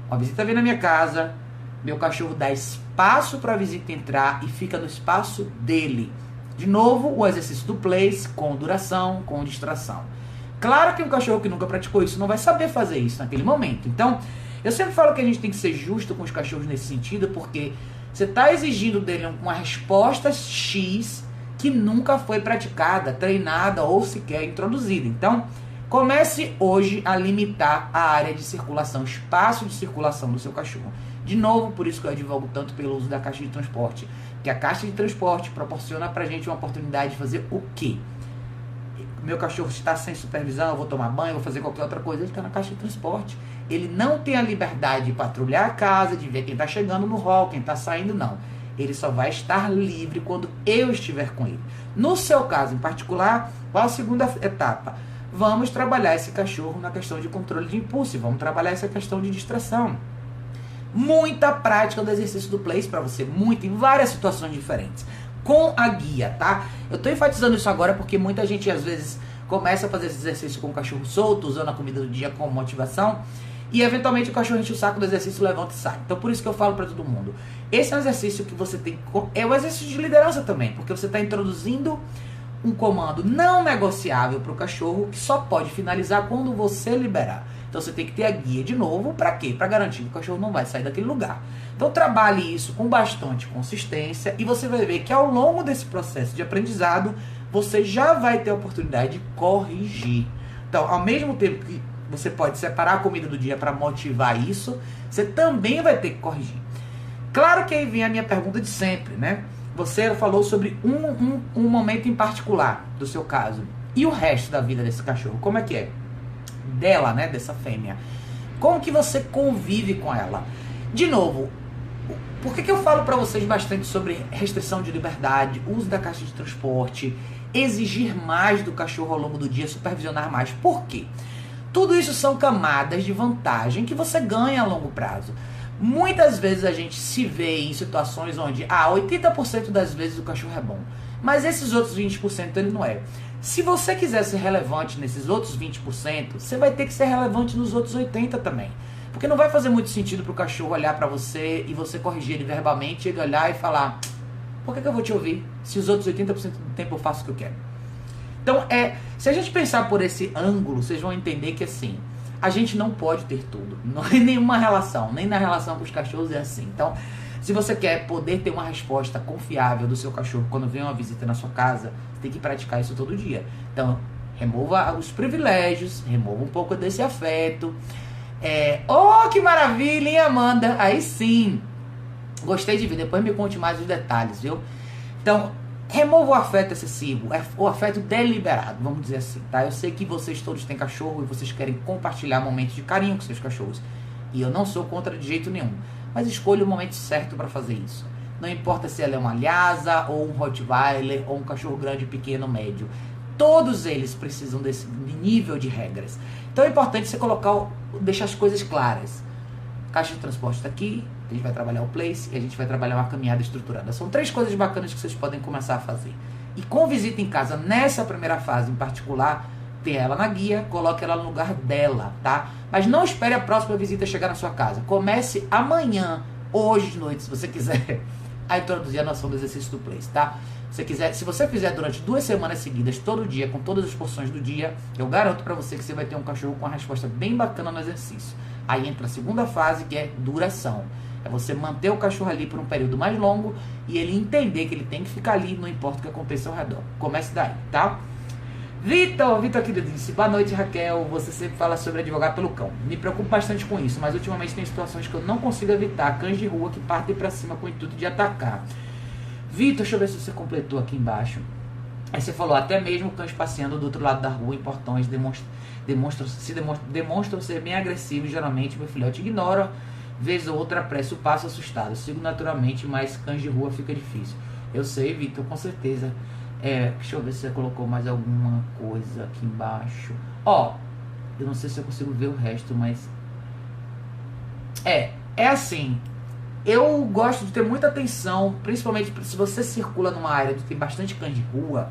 Uma visita vem na minha casa, meu cachorro dá espaço para a visita entrar e fica no espaço dele. De novo, o exercício do place, com duração, com distração. Claro que um cachorro que nunca praticou isso não vai saber fazer isso naquele momento. Então, eu sempre falo que a gente tem que ser justo com os cachorros nesse sentido, porque você está exigindo dele uma resposta X que nunca foi praticada, treinada ou sequer introduzida. Então, comece hoje a limitar a área de circulação, espaço de circulação do seu cachorro. De novo, por isso que eu advogo tanto pelo uso da caixa de transporte. Porque a caixa de transporte proporciona pra gente uma oportunidade de fazer o quê? Meu cachorro está sem supervisão, eu vou tomar banho, eu vou fazer qualquer outra coisa, ele está na caixa de transporte. Ele não tem a liberdade de patrulhar a casa, de ver quem está chegando no hall, quem está saindo, não. Ele só vai estar livre quando eu estiver com ele. No seu caso em particular, qual a segunda etapa? Vamos trabalhar esse cachorro na questão de controle de impulso, vamos trabalhar essa questão de distração. Muita prática do exercício do place para você, muito, em várias situações diferentes. Com a guia, tá? Eu tô enfatizando isso agora porque muita gente às vezes começa a fazer esse exercício com o cachorro solto, usando a comida do dia como motivação, e eventualmente o cachorro enche o saco do exercício, levanta e sai. Então por isso que eu falo para todo mundo, esse é um exercício que você tem, é um exercício de liderança também, porque você está introduzindo um comando não negociável para o cachorro, que só pode finalizar quando você liberar. Então você tem que ter a guia de novo, para quê? Para garantir que o cachorro não vai sair daquele lugar. Então trabalhe isso com bastante consistência e você vai ver que ao longo desse processo de aprendizado, você já vai ter a oportunidade de corrigir. Então, ao mesmo tempo que você pode separar a comida do dia para motivar isso, você também vai ter que corrigir. Claro que aí vem a minha pergunta de sempre, né? Você falou sobre um momento em particular do seu caso. E o resto da vida desse cachorro, como é que é? Dela, né, dessa fêmea. Como que você convive com ela? De novo, por que eu falo para vocês bastante sobre restrição de liberdade, uso da caixa de transporte, exigir mais do cachorro ao longo do dia, supervisionar mais? Por quê? Tudo isso são camadas de vantagem que você ganha a longo prazo. Muitas vezes a gente se vê em situações onde 80% das vezes o cachorro é bom, mas esses outros 20% ele não é. Se você quiser ser relevante nesses outros 20%, você vai ter que ser relevante nos outros 80% também. Porque não vai fazer muito sentido pro cachorro olhar pra você e você corrigir ele verbalmente, ele olhar e falar: por que eu vou te ouvir se os outros 80% do tempo eu faço o que eu quero? Então, se a gente pensar por esse ângulo, vocês vão entender que assim, a gente não pode ter tudo. Não é nenhuma relação, nem na relação com os cachorros é assim. Então, se você quer poder ter uma resposta confiável do seu cachorro quando vem uma visita na sua casa, você tem que praticar isso todo dia. Então, remova os privilégios, remova um pouco desse afeto. Oh, que maravilha, hein, Amanda? Aí sim, gostei de ver, depois me conte mais os detalhes, viu? Então, remova o afeto excessivo, o afeto deliberado, vamos dizer assim, tá? Eu sei que vocês todos têm cachorro e vocês querem compartilhar momentos de carinho com seus cachorros. E eu não sou contra de jeito nenhum, mas escolha o momento certo para fazer isso. Não importa se ela é uma Lhasa, ou um Rottweiler, ou um cachorro grande, pequeno, médio. Todos eles precisam desse nível de regras. Então é importante você deixar as coisas claras. Caixa de transporte está aqui, a gente vai trabalhar o place e a gente vai trabalhar uma caminhada estruturada. São 3 coisas bacanas que vocês podem começar a fazer. E com visita em casa, nessa primeira fase em particular, tenha ela na guia, coloque ela no lugar dela, tá? Mas não espere a próxima visita chegar na sua casa. Comece amanhã, hoje de noite, se você quiser, a introduzir a noção do exercício do place, tá? Se você fizer durante 2 semanas seguidas, todo dia, com todas as porções do dia, eu garanto pra você que você vai ter um cachorro com uma resposta bem bacana no exercício. Aí entra a segunda fase, que é duração. É você manter o cachorro ali por um período mais longo e ele entender que ele tem que ficar ali, não importa o que aconteça ao redor. Comece daí, tá? Vitor querido, disse: boa noite, Raquel. Você sempre fala sobre advogar pelo cão. Me preocupo bastante com isso, mas ultimamente tem situações que eu não consigo evitar. Cães de rua que partem pra cima com o intuito de atacar. Vitor, deixa eu ver se você completou aqui embaixo. Aí você falou: até mesmo cães passeando do outro lado da rua em portões demonstram ser bem agressivos. Geralmente meu filhote ignora, vez ou outra apressa o passo assustado. Sigo naturalmente, mas cães de rua fica difícil. Eu sei, Vitor, com certeza. Deixa eu ver se você colocou mais alguma coisa aqui embaixo. Eu não sei se eu consigo ver o resto, mas assim. Eu gosto de ter muita atenção, principalmente se você circula numa área que tem bastante cães de rua.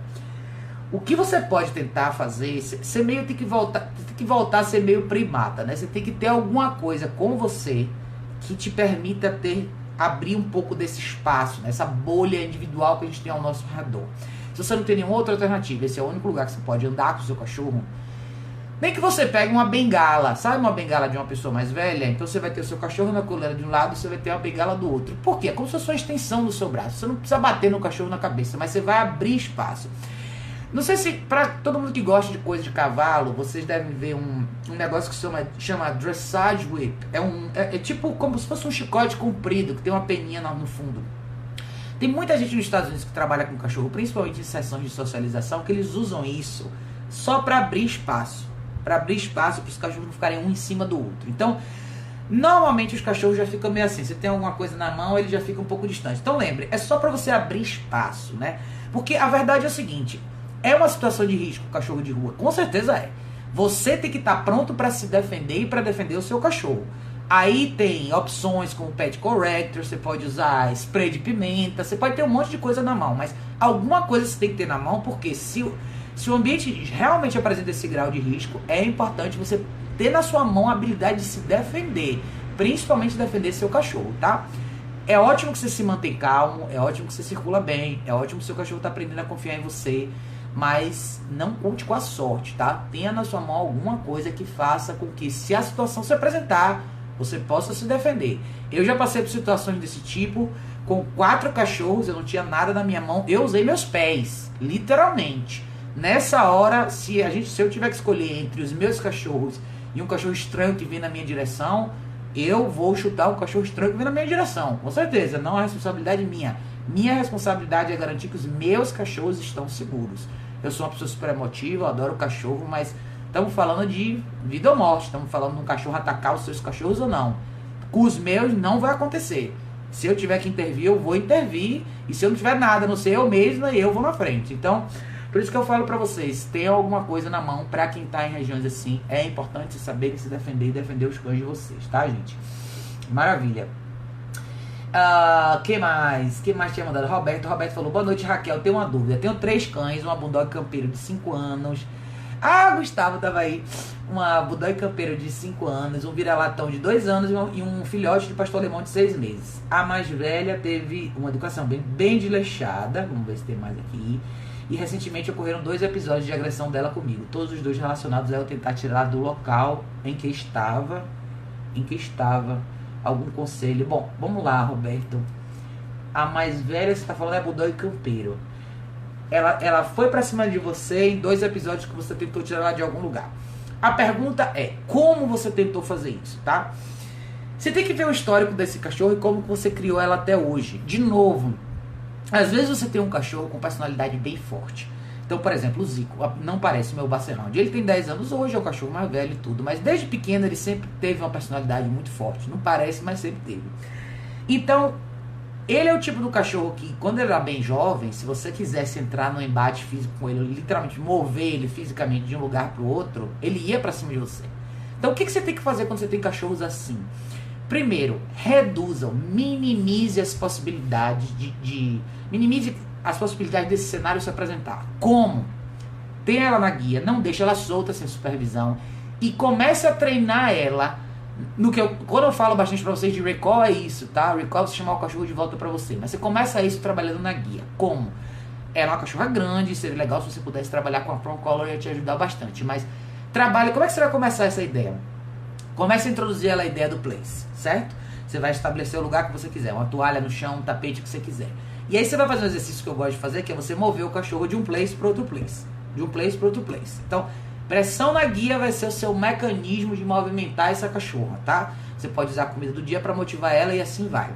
O que você pode tentar fazer, você meio tem que voltar a ser meio primata, né? Você tem que ter alguma coisa com você que te permita abrir um pouco desse espaço, né? Essa bolha individual que a gente tem ao nosso redor. Se você não tem nenhuma outra alternativa, esse é o único lugar que você pode andar com o seu cachorro, nem que você pegue uma bengala, sabe, uma bengala de uma pessoa mais velha? Então você vai ter o seu cachorro na coleira de um lado, você vai ter uma bengala do outro. Por quê? É como se fosse uma extensão do seu braço. Você não precisa bater no cachorro na cabeça, mas você vai abrir espaço. Não sei se, pra todo mundo que gosta de coisa de cavalo, vocês devem ver um negócio que chama dressage whip. É tipo como se fosse um chicote comprido, que tem uma peninha no fundo. Tem muita gente nos Estados Unidos que trabalha com cachorro, principalmente em sessões de socialização, que eles usam isso só para abrir espaço. Para os cachorros não ficarem um em cima do outro. Então, normalmente os cachorros já ficam meio assim. Você tem alguma coisa na mão, ele já fica um pouco distante. Então lembre, é só para você abrir espaço, né? Porque a verdade é o seguinte: é uma situação de risco o cachorro de rua? Com certeza é. Você tem que estar pronto para se defender e para defender o seu cachorro. Aí tem opções como pet corrector, você pode usar spray de pimenta, você pode ter um monte de coisa na mão, mas alguma coisa você tem que ter na mão, porque se o ambiente realmente apresenta esse grau de risco, é importante você ter na sua mão a habilidade de se defender, principalmente defender seu cachorro, tá? É ótimo que você se mantém calmo, é ótimo que você circula bem, é ótimo que seu cachorro está aprendendo a confiar em você, mas não conte com a sorte, tá? Tenha na sua mão alguma coisa que faça com que, se a situação se apresentar, você possa se defender. Eu já passei por situações desse tipo, com 4 cachorros, eu não tinha nada na minha mão, eu usei meus pés, literalmente. Nessa hora, se eu tiver que escolher entre os meus cachorros e um cachorro estranho que vem na minha direção, eu vou chutar um cachorro estranho que vem na minha direção, com certeza. Não é responsabilidade minha. Minha responsabilidade é garantir que os meus cachorros estão seguros. Eu sou uma pessoa super emotiva, eu adoro cachorro, mas estamos falando de vida ou morte. Estamos falando de um cachorro atacar os seus cachorros ou não. Com os meus não vai acontecer. Se eu tiver que intervir, eu vou intervir. E se eu não tiver nada, a não ser eu mesma, eu vou na frente. Então, por isso que eu falo pra vocês, tenham alguma coisa na mão pra quem tá em regiões assim. É importante saber se defender e defender os cães de vocês, tá, gente? Maravilha. Que mais? Quem mais tinha mandado? Roberto falou, boa noite, Raquel, tenho uma dúvida. Tenho 3 cães, uma bulldog campeiro de 5 anos. Gustavo tava aí. Uma bulldog campeiro de 5 anos, um vira-latão de 2 anos e um filhote de pastor alemão de 6 meses. A mais velha teve uma educação bem desleixada. Vamos ver se tem mais aqui. E recentemente ocorreram 2 episódios de agressão dela comigo. Todos os 2 relacionados a eu tentar tirar do local em que estava. Algum conselho? Bom, vamos lá, Roberto. A mais velha que você tá falando é bulldog campeiro. Ela foi pra cima de você em 2 episódios que você tentou tirar ela de algum lugar. A pergunta é, como você tentou fazer isso, tá? Você tem que ver o histórico desse cachorro e como você criou ela até hoje. De novo, às vezes você tem um cachorro com personalidade bem forte. Então, por exemplo, o Zico, não parece o meu Basset-Hound. Ele tem 10 anos hoje, é o cachorro mais velho e tudo. Mas desde pequeno ele sempre teve uma personalidade muito forte. Não parece, mas sempre teve. Então, ele é o tipo do cachorro que, quando ele era bem jovem, se você quisesse entrar no embate físico com ele, literalmente mover ele fisicamente de um lugar para o outro, ele ia para cima de você. Então, o que você tem que fazer quando você tem cachorros assim? Primeiro, reduzam, minimize as possibilidades minimize as possibilidades desse cenário se apresentar. Como? Tenha ela na guia, não deixe ela solta sem supervisão e comece a treinar ela no que quando eu falo bastante pra vocês de recall é isso, tá? Recall é você chamar o cachorro de volta pra você, mas você começa isso trabalhando na guia. Como? Ela é uma cachorra grande, seria legal se você pudesse trabalhar com a Prong Collar, ia te ajudar bastante, mas trabalhe, como é que você vai começar essa ideia? Comece a introduzir ela a ideia do place, certo? Você vai estabelecer o lugar que você quiser, uma toalha no chão, um tapete que você quiser. E aí você vai fazer um exercício que eu gosto de fazer, que é você mover o cachorro de um place para outro place. De um place para outro place. Então, pressão na guia vai ser o seu mecanismo de movimentar essa cachorra, tá? Você pode usar a comida do dia para motivar ela e assim vai.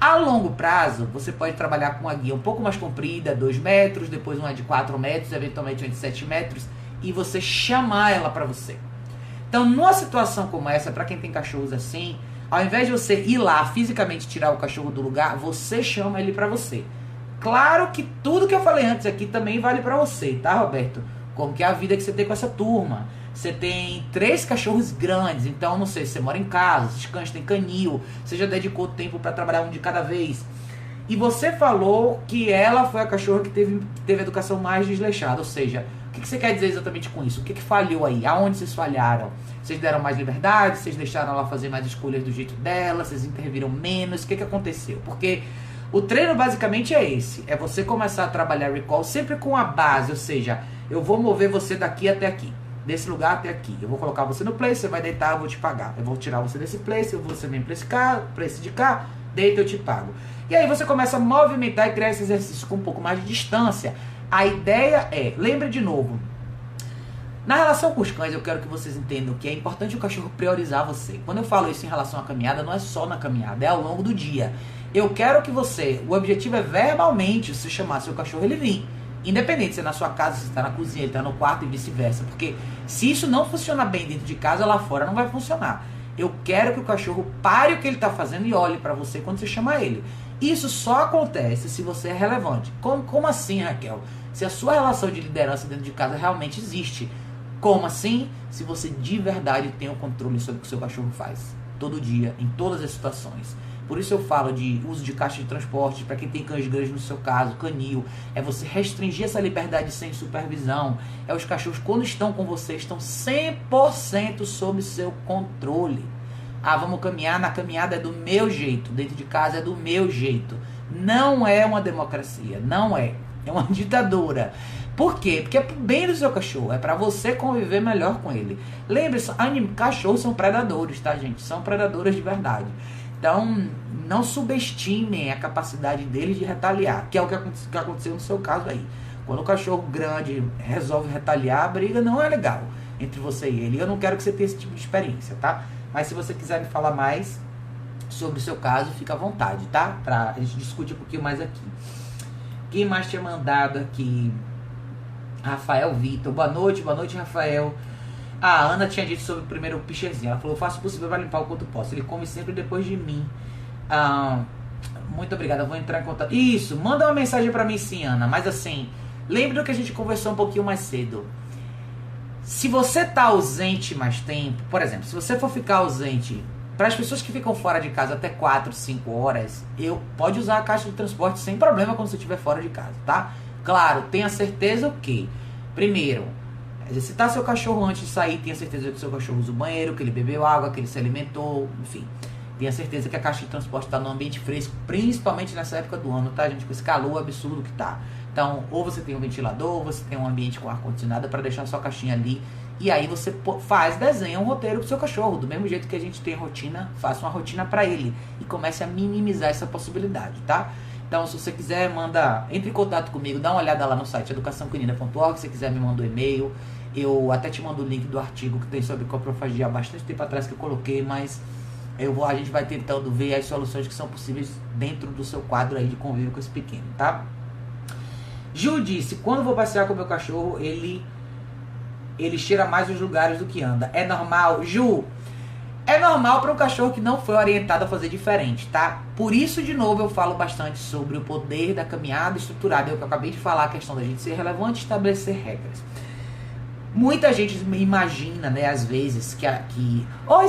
A longo prazo, você pode trabalhar com uma guia um pouco mais comprida, 2 metros, depois uma de 4 metros, eventualmente uma de 7 metros, e você chamar ela para você. Então, numa situação como essa, para quem tem cachorros assim, ao invés de você ir lá fisicamente tirar o cachorro do lugar, você chama ele para você. Claro que tudo que eu falei antes aqui também vale para você, tá, Roberto? Como que é a vida que você tem com essa turma. Você tem 3 cachorros grandes, então não sei se você mora em casa, esses cães têm canil, você já dedicou tempo para trabalhar um de cada vez. E você falou que ela foi a cachorra que teve a educação mais desleixada, ou seja, o que você quer dizer exatamente com isso? O que falhou aí? Aonde vocês falharam? Vocês deram mais liberdade? Vocês deixaram ela fazer mais escolhas do jeito dela? Vocês interviram menos? O que aconteceu? Porque o treino basicamente é esse. É você começar a trabalhar recall sempre com a base. Ou seja, eu vou mover você daqui até aqui. Desse lugar até aqui. Eu vou colocar você no place, você vai deitar, eu vou te pagar. Eu vou tirar você desse place, eu vou você vem pra esse de cá, deita, eu te pago. E aí você começa a movimentar e criar esse exercício com um pouco mais de distância. A ideia é, lembre de novo, na relação com os cães eu quero que vocês entendam que é importante o cachorro priorizar você. Quando eu falo isso em relação à caminhada, não é só na caminhada, é ao longo do dia. Eu quero que você, o objetivo é verbalmente você chamar seu cachorro ele vir. Independente se é na sua casa, se está na cozinha, ele está no quarto e vice-versa. Porque se isso não funcionar bem dentro de casa, lá fora não vai funcionar. Eu quero que o cachorro pare o que ele está fazendo e olhe para você quando você chamar ele. Isso só acontece se você é relevante. Como assim, Raquel? Se a sua relação de liderança dentro de casa realmente existe. Como assim? Se você de verdade tem o controle sobre o que o seu cachorro faz. Todo dia, em todas as situações. Por isso eu falo de uso de caixa de transporte, para quem tem cães grandes no seu caso, canil. É você restringir essa liberdade sem supervisão. É os cachorros, quando estão com você, estão 100% sob seu controle. Vamos caminhar, na caminhada é do meu jeito, dentro de casa é do meu jeito. Não é uma democracia, não é. É uma ditadura. Por quê? Porque é pro bem do seu cachorro, é para você conviver melhor com ele. Lembre-se, cachorros são predadores, tá, gente? São predadores de verdade. Então, não subestimem a capacidade deles de retaliar, que é o que aconteceu no seu caso aí. Quando o cachorro grande resolve retaliar, a briga não é legal entre você e ele. Eu não quero que você tenha esse tipo de experiência, tá? Mas se você quiser me falar mais sobre o seu caso, fica à vontade, tá? Pra gente discutir um pouquinho mais aqui. Quem mais tinha mandado aqui? Rafael Vitor. Boa noite, Rafael. A Ana tinha dito sobre o primeiro pichezinho. Ela falou, faço o possível para limpar o quanto posso. Ele come sempre depois de mim. Muito obrigada, vou entrar em contato. Isso, manda uma mensagem para mim sim, Ana. Mas assim, lembre do que a gente conversou um pouquinho mais cedo. Se você tá ausente mais tempo, por exemplo, se você for ficar ausente Para as pessoas que ficam fora de casa até 4, 5 horas, pode usar a caixa de transporte sem problema quando você estiver fora de casa, tá? Claro, tenha certeza que, primeiro, exercitar seu cachorro antes de sair, tenha certeza que o seu cachorro usa o banheiro, que ele bebeu água, que ele se alimentou, enfim. Tenha certeza que a caixa de transporte está no ambiente fresco, principalmente nessa época do ano, tá, gente? Com esse calor absurdo que tá. Então, ou você tem um ventilador, ou você tem um ambiente com ar-condicionado para deixar a sua caixinha ali. E aí você desenha um roteiro pro seu cachorro. Do mesmo jeito que a gente tem rotina, faça uma rotina para ele. E comece a minimizar essa possibilidade, tá? Então, se você quiser, entre em contato comigo, dá uma olhada lá no site educaçãocanina.org. Se você quiser, me manda um e-mail. Eu até te mando o link do artigo que tem sobre coprofagia há bastante tempo atrás que eu coloquei, mas a gente vai tentando ver as soluções que são possíveis dentro do seu quadro aí de convívio com esse pequeno, tá? Ju disse, quando vou passear com o meu cachorro, ele cheira mais os lugares do que anda. É normal? Ju, é normal para um cachorro que não foi orientado a fazer diferente, tá? Por isso, de novo, eu falo bastante sobre o poder da caminhada estruturada. Eu acabei de falar a questão da gente ser relevante e estabelecer regras. Muita gente imagina, né, às vezes, que oi,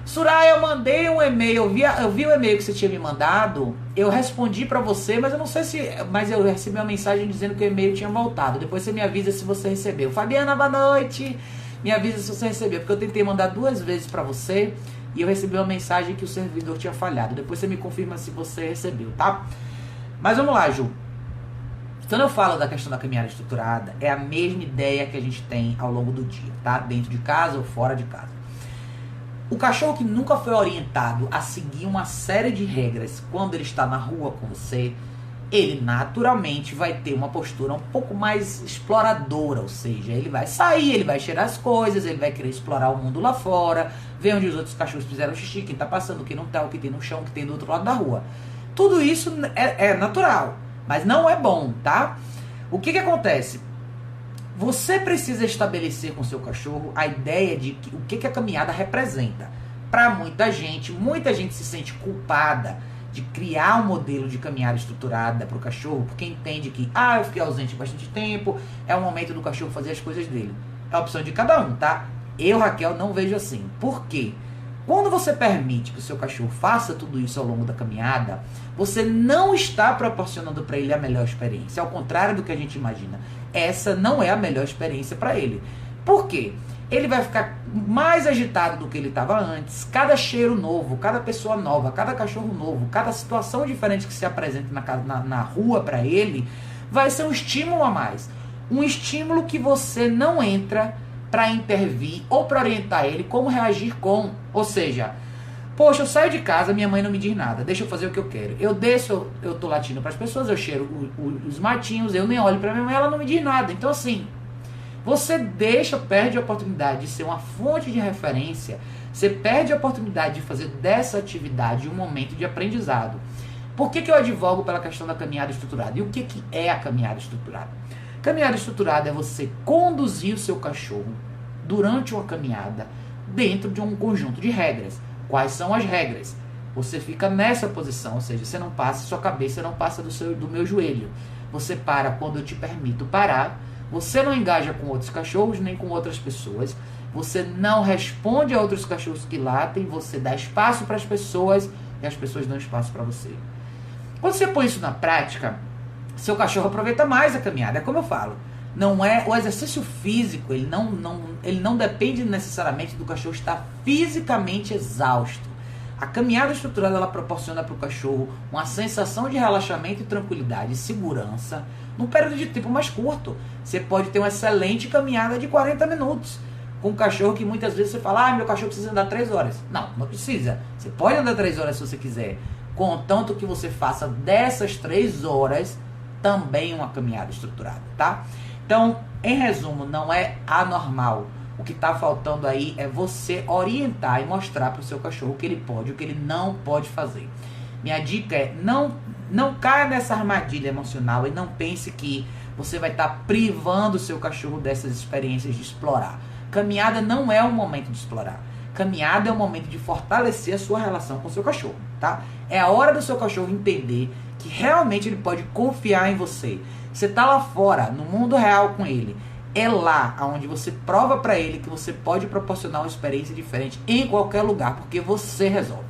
Suraya, eu mandei um e-mail, eu vi o e-mail que você tinha me mandado, eu respondi pra você, mas eu não sei mas eu recebi uma mensagem dizendo que o e-mail tinha voltado. Depois você me avisa se você recebeu. Fabiana, boa noite. Me avisa se você recebeu, porque eu tentei mandar 2 vezes pra você e eu recebi uma mensagem que o servidor tinha falhado. Depois você me confirma se você recebeu, tá? Mas vamos lá, Ju. Quando eu falo da questão da caminhada estruturada, é a mesma ideia que a gente tem ao longo do dia, tá? Dentro de casa ou fora de casa. O cachorro que nunca foi orientado a seguir uma série de regras quando ele está na rua com você, ele naturalmente vai ter uma postura um pouco mais exploradora, ou seja, ele vai sair, ele vai cheirar as coisas, ele vai querer explorar o mundo lá fora, ver onde os outros cachorros fizeram xixi, quem tá passando, quem não tá, o que tem no chão, o que tem do outro lado da rua. Tudo isso é natural, mas não é bom, tá? O que acontece? Você precisa estabelecer com o seu cachorro a ideia de o que a caminhada representa. Para muita gente se sente culpada de criar um modelo de caminhada estruturada para o cachorro, porque entende que, eu fiquei ausente bastante tempo, é o momento do cachorro fazer as coisas dele. É a opção de cada um, tá? Eu, Raquel, não vejo assim. Por quê? Quando você permite que o seu cachorro faça tudo isso ao longo da caminhada, você não está proporcionando para ele a melhor experiência. Ao contrário do que a gente imagina. Essa não é a melhor experiência para ele. Por quê? Ele vai ficar mais agitado do que ele estava antes. Cada cheiro novo, cada pessoa nova, cada cachorro novo, cada situação diferente que se apresenta na rua para ele, vai ser um estímulo a mais. Um estímulo que você não entra para intervir ou para orientar ele como reagir com. Ou seja, poxa, eu saio de casa, minha mãe não me diz nada, deixa eu fazer o que eu quero. Eu desço, eu tô latindo para as pessoas, eu cheiro os matinhos, eu nem olho para minha mãe, ela não me diz nada. Então assim, você perde a oportunidade de ser uma fonte de referência, você perde a oportunidade de fazer dessa atividade um momento de aprendizado. Por que eu advogo pela questão da caminhada estruturada? E o que é a caminhada estruturada? Caminhada estruturada é você conduzir o seu cachorro durante uma caminhada dentro de um conjunto de regras. Quais são as regras? Você fica nessa posição, ou seja, você não passa, sua cabeça não passa do meu joelho. Você para quando eu te permito parar. Você não engaja com outros cachorros nem com outras pessoas. Você não responde a outros cachorros que latem. Você dá espaço para as pessoas e as pessoas dão espaço para você. Quando você põe isso na prática, seu cachorro aproveita mais a caminhada. É como eu falo. Não é o exercício físico, ele não depende necessariamente do cachorro estar fisicamente exausto. A caminhada estruturada, ela proporciona para o cachorro uma sensação de relaxamento e tranquilidade e segurança num período de tempo mais curto. Você pode ter uma excelente caminhada de 40 minutos com um cachorro que muitas vezes você fala, meu cachorro precisa andar 3 horas. Não precisa. Você pode andar 3 horas se você quiser, contanto que você faça dessas 3 horas também uma caminhada estruturada, tá? Então, em resumo, não é anormal. O que está faltando aí é você orientar e mostrar para o seu cachorro o que ele pode e o que ele não pode fazer. Minha dica é não caia nessa armadilha emocional e não pense que você vai estar privando o seu cachorro dessas experiências de explorar. Caminhada não é o momento de explorar. Caminhada é o momento de fortalecer a sua relação com o seu cachorro, tá? É a hora do seu cachorro entender que realmente ele pode confiar em você. Você está lá fora, no mundo real com ele. é lá onde você prova para ele que você pode proporcionar uma experiência diferente em qualquer lugar, porque você resolve.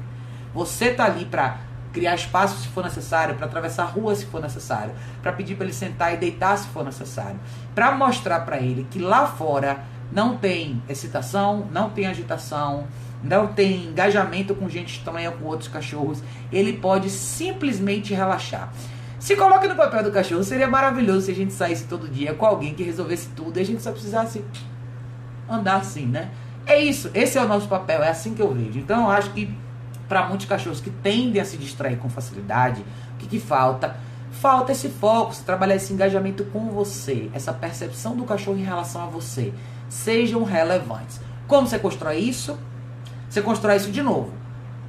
Você tá ali para criar espaço se for necessário, para atravessar a rua se for necessário, para pedir para ele sentar e deitar se for necessário, para mostrar para ele que lá fora não tem excitação, não tem agitação, não tem engajamento com gente estranha, com outros cachorros. Ele pode simplesmente relaxar. Se coloque no papel do cachorro. Seria maravilhoso se a gente saísse todo dia com alguém que resolvesse tudo e a gente só precisasse andar assim, né? É isso, esse é o nosso papel, é assim que eu vejo. Então eu acho que para muitos cachorros que tendem a se distrair com facilidade, o que falta? Falta esse foco, se trabalhar esse engajamento com você, essa percepção do cachorro em relação a você. Sejam relevantes. Como você constrói isso? Você constrói isso de novo.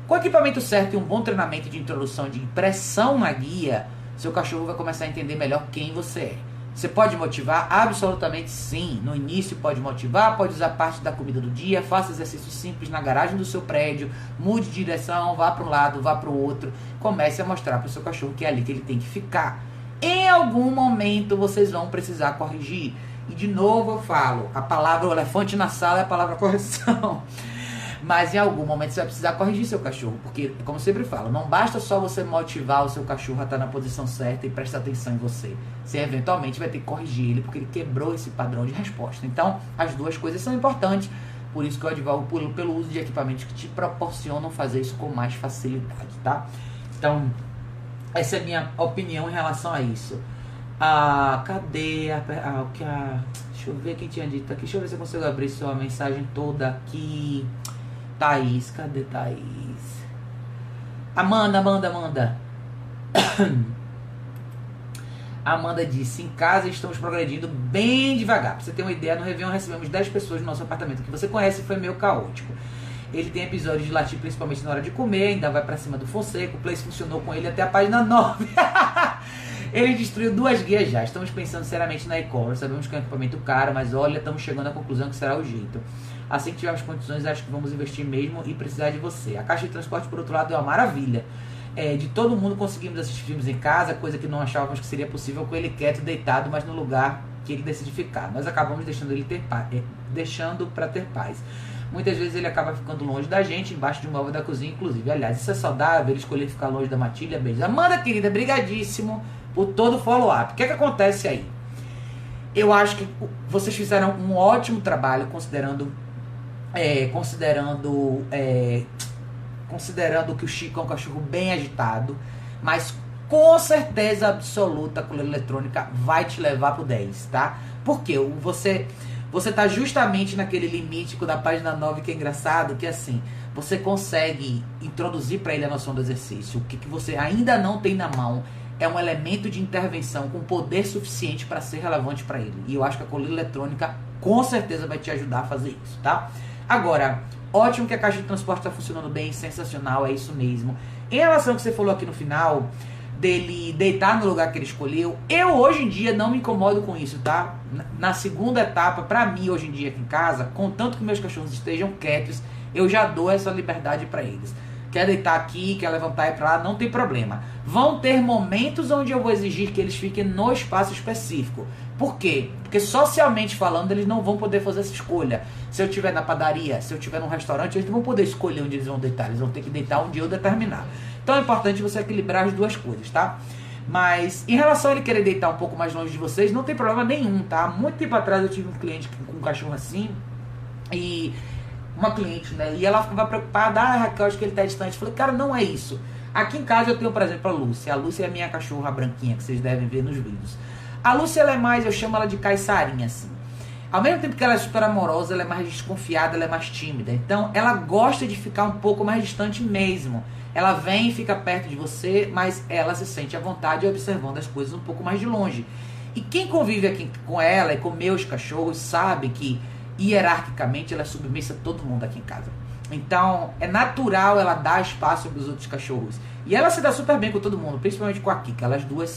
Com o equipamento certo e um bom treinamento de introdução de impressão na guia, seu cachorro vai começar a entender melhor quem você é. Você pode motivar? Absolutamente sim. No início pode motivar, pode usar parte da comida do dia, faça exercícios simples na garagem do seu prédio, mude de direção, vá para um lado, vá para o outro. Comece a mostrar para o seu cachorro que é ali que ele tem que ficar. Em algum momento vocês vão precisar corrigir. E de novo eu falo, a palavra o elefante na sala é a palavra correção. Mas em algum momento você vai precisar corrigir seu cachorro, porque, como eu sempre falo, não basta só você motivar o seu cachorro a estar na posição certa e prestar atenção em você. Você eventualmente vai ter que corrigir ele, porque ele quebrou esse padrão de resposta. Então, as duas coisas são importantes, por isso que eu advogo pelo uso de equipamentos que te proporcionam fazer isso com mais facilidade, tá? Então, essa é a minha opinião em relação a isso. Cadê deixa eu ver quem tinha dito aqui. Deixa eu ver se eu consigo abrir sua mensagem toda aqui. Thaís, cadê Thaís? Amanda. Amanda disse, em casa estamos progredindo bem devagar. Pra você ter uma ideia, no Réveillon recebemos 10 pessoas no nosso apartamento. Que você conhece, foi meio caótico. Ele tem episódios de latir principalmente na hora de comer, ainda vai pra cima do Fonseca. O Place funcionou com ele até a página 9. Ele destruiu 2 guias já. Estamos pensando seriamente na e-commerce. Sabemos que é um equipamento caro, mas olha, estamos chegando à conclusão que será o jeito. Assim que tivermos condições, acho que vamos investir mesmo e precisar de você. A caixa de transporte, por outro lado, é uma maravilha. De todo mundo conseguimos assistir filmes em casa, coisa que não achávamos que seria possível com ele quieto, deitado, mas no lugar que ele decide ficar. Nós acabamos deixando ele deixando para ter paz. Muitas vezes ele acaba ficando longe da gente, embaixo de um móvel da cozinha, inclusive. Aliás, isso é saudável, ele escolher ficar longe da Matilha. Beijo. Amanda, querida, brigadíssimo por todo o follow-up. O que acontece aí? Eu acho que vocês fizeram um ótimo trabalho considerando que o Chico é um cachorro bem agitado, mas com certeza absoluta a coleira eletrônica vai te levar pro 10, tá? Porque você tá justamente naquele limite da página 9, que é engraçado, que assim, você consegue introduzir para ele a noção do exercício. O que você ainda não tem na mão é um elemento de intervenção com poder suficiente para ser relevante para ele. E eu acho que a coleira eletrônica com certeza vai te ajudar a fazer isso, tá? Agora, ótimo que a caixa de transporte está funcionando bem, sensacional, é isso mesmo. Em relação ao que você falou aqui no final, dele deitar no lugar que ele escolheu, eu hoje em dia não me incomodo com isso, tá? Na segunda etapa, pra mim, hoje em dia aqui em casa, contanto que meus cachorros estejam quietos, eu já dou essa liberdade pra eles. Quer deitar aqui, quer levantar e ir pra lá, não tem problema. Vão ter momentos onde eu vou exigir que eles fiquem no espaço específico. Por quê? Porque socialmente falando, eles não vão poder fazer essa escolha. Se eu estiver na padaria, se eu estiver num restaurante, eles não vão poder escolher onde eles vão deitar. Eles vão ter que deitar onde eu determinar. Então é importante você equilibrar as duas coisas, tá? Mas em relação a ele querer deitar um pouco mais longe de vocês, não tem problema nenhum, tá? Muito tempo atrás eu tive um cliente com um cachorro assim, e uma cliente, né? E ela ficava preocupada, Raquel, acho que ele tá distante. Eu falei, cara, não é isso. Aqui em casa eu tenho, por exemplo, a Lúcia. A Lúcia é a minha cachorra branquinha, que vocês devem ver nos vídeos. A Lúcia, ela é mais, eu chamo ela de caiçarinha, assim. Ao mesmo tempo que ela é super amorosa, ela é mais desconfiada, ela é mais tímida. Então, ela gosta de ficar um pouco mais distante mesmo. Ela vem e fica perto de você, mas ela se sente à vontade observando as coisas um pouco mais de longe. E quem convive aqui com ela e com meus cachorros sabe que, hierarquicamente, ela é submissa a todo mundo aqui em casa. Então, é natural ela dar espaço para os outros cachorros. E ela se dá super bem com todo mundo, principalmente com a Kika. Elas duas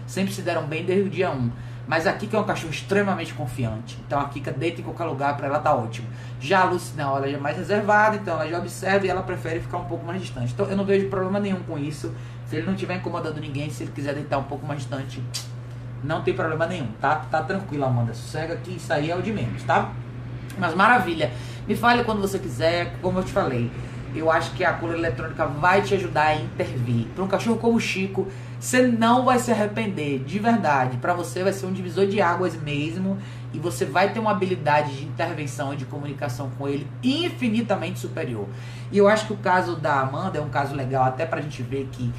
sempre se deram bem desde o dia 1. Mas a Kika é um cachorro extremamente confiante. Então a Kika deita em qualquer lugar, para ela tá ótimo. Já a Lucy não, ela já é mais reservada, então ela já observa e ela prefere ficar um pouco mais distante. Então eu não vejo problema nenhum com isso. Se ele não estiver incomodando ninguém, se ele quiser deitar um pouco mais distante, Não tem problema nenhum, tá? Tá tranquilo, Amanda. Sossega que isso aí é o de menos, tá? Mas maravilha. Me fale quando você quiser, como eu te falei. Eu acho que a coleira eletrônica vai te ajudar a intervir. Para um cachorro como o Chico, você não vai se arrepender, de verdade. Para você vai ser um divisor de águas mesmo. E você vai ter uma habilidade de intervenção e de comunicação com ele infinitamente superior. E eu acho que o caso da Amanda é um caso legal, até pra gente ver que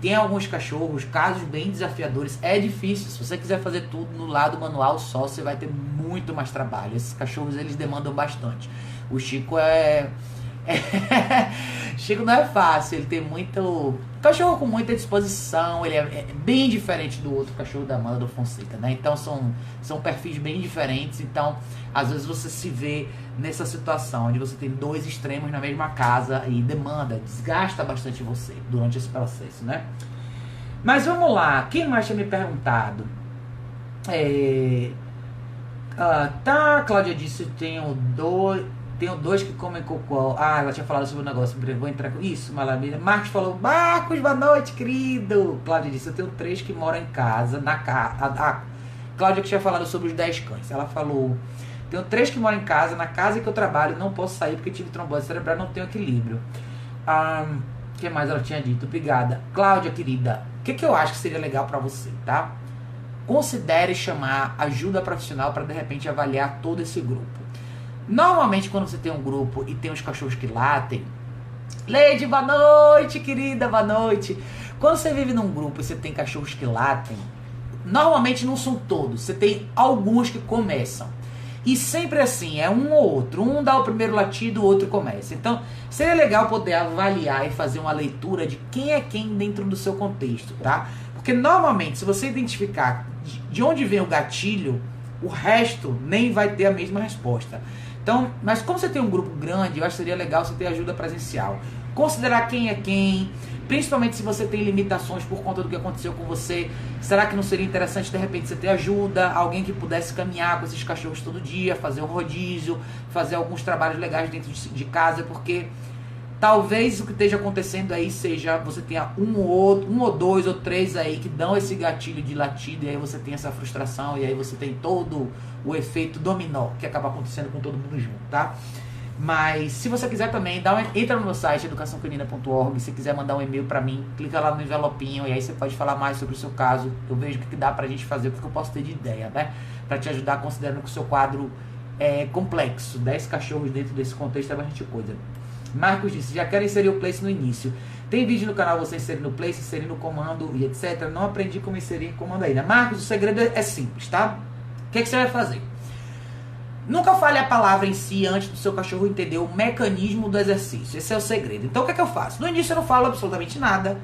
tem alguns cachorros, casos bem desafiadores. É difícil, se você quiser fazer tudo no lado manual só, você vai ter muito mais trabalho. Esses cachorros, eles demandam bastante. O Chico Chico não é fácil, ele tem muito... Cachorro com muita disposição, ele é bem diferente do outro cachorro da Amanda, do Fonseca, né? Então são perfis bem diferentes, então às vezes você se vê nessa situação onde você tem dois extremos na mesma casa e demanda, desgasta bastante você durante esse processo, né? Mas vamos lá, quem mais tinha me perguntado? Tá, Cláudia disse, tenho dois que comem cocô. Ah, ela tinha falado sobre o negócio. Vou entrar com isso, maravilha. Marcos falou, Marcos, boa noite, querido. Cláudia disse, eu tenho 3 que moram em casa, na casa. Cláudia que tinha falado sobre os 10 cães. Ela falou, tenho 3 que moram em casa, na casa que eu trabalho, não posso sair porque tive trombose cerebral, não tenho equilíbrio. O que mais ela tinha dito? Obrigada. Cláudia, querida, o que eu acho que seria legal pra você, tá? Considere chamar ajuda profissional para de repente avaliar todo esse grupo. Normalmente quando você tem um grupo e tem os cachorros que latem, Leide, boa noite, querida, boa noite. Quando você vive num grupo e você tem cachorros que latem, normalmente não são todos, você tem alguns que começam. E sempre assim, é um ou outro. Um dá o primeiro latido, o outro começa. Então, seria legal poder avaliar e fazer uma leitura de quem é quem dentro do seu contexto, tá? Porque normalmente, se você identificar de onde vem o gatilho, o resto nem vai ter a mesma resposta. Então, mas como você tem um grupo grande, eu acho que seria legal você ter ajuda presencial. Considerar quem é quem, principalmente se você tem limitações por conta do que aconteceu com você. Será que não seria interessante, de repente, você ter ajuda? Alguém que pudesse caminhar com esses cachorros todo dia, fazer um rodízio, fazer alguns trabalhos legais dentro de casa, porque talvez o que esteja acontecendo aí seja, você tenha um ou dois ou três aí que dão esse gatilho de latido, e aí você tem essa frustração, e aí você tem todo o efeito dominó que acaba acontecendo com todo mundo junto, tá? Mas se você quiser também, entra no meu site educaçãocanina.org, se quiser mandar um e-mail pra mim, clica lá no envelopinho e aí você pode falar mais sobre o seu caso. Eu vejo o que dá pra gente fazer, o que eu posso ter de ideia, né? Pra te ajudar, considerando que o seu quadro é complexo. 10 cachorros dentro desse contexto é bastante coisa. Marcos disse, já quero inserir o place no início. Tem vídeo no canal você inserir no place, inserir no comando e etc. Não aprendi como inserir em comando ainda. Marcos, o segredo é simples, tá? O que você vai fazer? Nunca fale a palavra em si antes do seu cachorro entender o mecanismo do exercício. Esse é o segredo. Então o que eu faço? No início eu não falo absolutamente nada.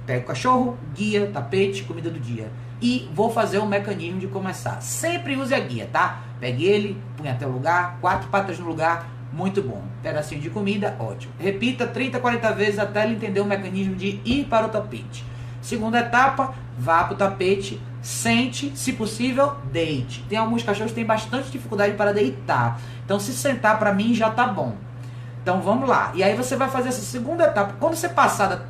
Pego o cachorro, guia, tapete, comida do dia. E vou fazer o mecanismo de começar. Sempre use a guia, tá? Pegue ele, põe até o lugar, 4 patas no lugar, muito bom. Pedacinho de comida, ótimo. Repita 30, 40 vezes até ele entender o mecanismo de ir para o tapete. Segunda etapa, vá para o tapete, sente, se possível, deite. Tem alguns cachorros que têm bastante dificuldade para deitar. Então, se sentar para mim já tá bom. Então, vamos lá. E aí você vai fazer essa segunda etapa. Quando você passar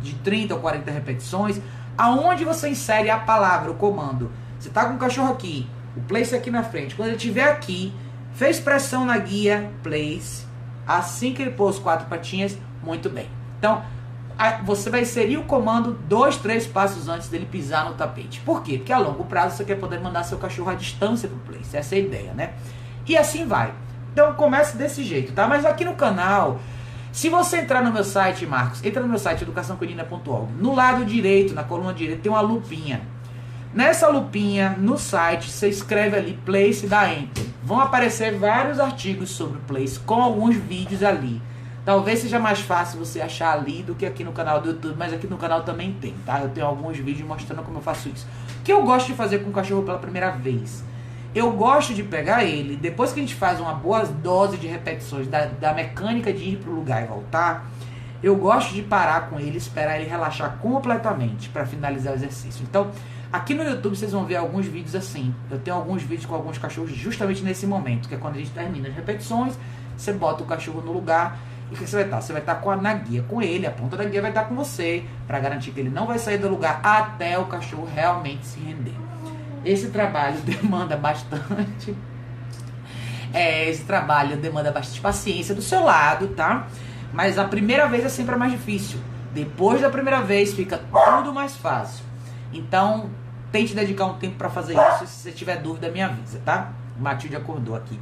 de 30 ou 40 repetições, aonde você insere a palavra, o comando. Você tá com o cachorro aqui, o place aqui na frente. Quando ele estiver aqui, fez pressão na guia, place. Assim que ele pôs 4 patinhas, muito bem. Então, você vai inserir o comando 2, 3 passos antes dele pisar no tapete. Por quê? Porque a longo prazo você quer poder mandar seu cachorro à distância pro place. Essa é a ideia, né? E assim vai. Então comece desse jeito, tá? Mas aqui no canal, se você entrar no meu site, Marcos, entra no meu site educaçãocanina.org. No lado direito, na coluna direita, tem uma lupinha. Nessa lupinha, no site, você escreve ali place e dá enter. Vão aparecer vários artigos sobre place com alguns vídeos ali. Talvez seja mais fácil você achar ali do que aqui no canal do YouTube, mas aqui no canal também tem, tá? Eu tenho alguns vídeos mostrando como eu faço isso. O que eu gosto de fazer com o cachorro pela primeira vez? Eu gosto de pegar ele, depois que a gente faz uma boa dose de repetições da mecânica de ir pro lugar e voltar, eu gosto de parar com ele, esperar ele relaxar completamente para finalizar o exercício. Então, aqui no YouTube vocês vão ver alguns vídeos assim. Eu tenho alguns vídeos com alguns cachorros justamente nesse momento, que é quando a gente termina as repetições, você bota o cachorro no lugar E o que você vai estar? Você vai estar na guia com ele, a ponta da guia vai estar com você, para garantir que ele não vai sair do lugar até o cachorro realmente se render. Esse trabalho demanda bastante... esse trabalho demanda bastante paciência do seu lado, tá? Mas a primeira vez é sempre a mais difícil. Depois da primeira vez fica tudo mais fácil. Então, tente dedicar um tempo para fazer isso. Se você tiver dúvida, me avisa, tá? O Matilde acordou aqui.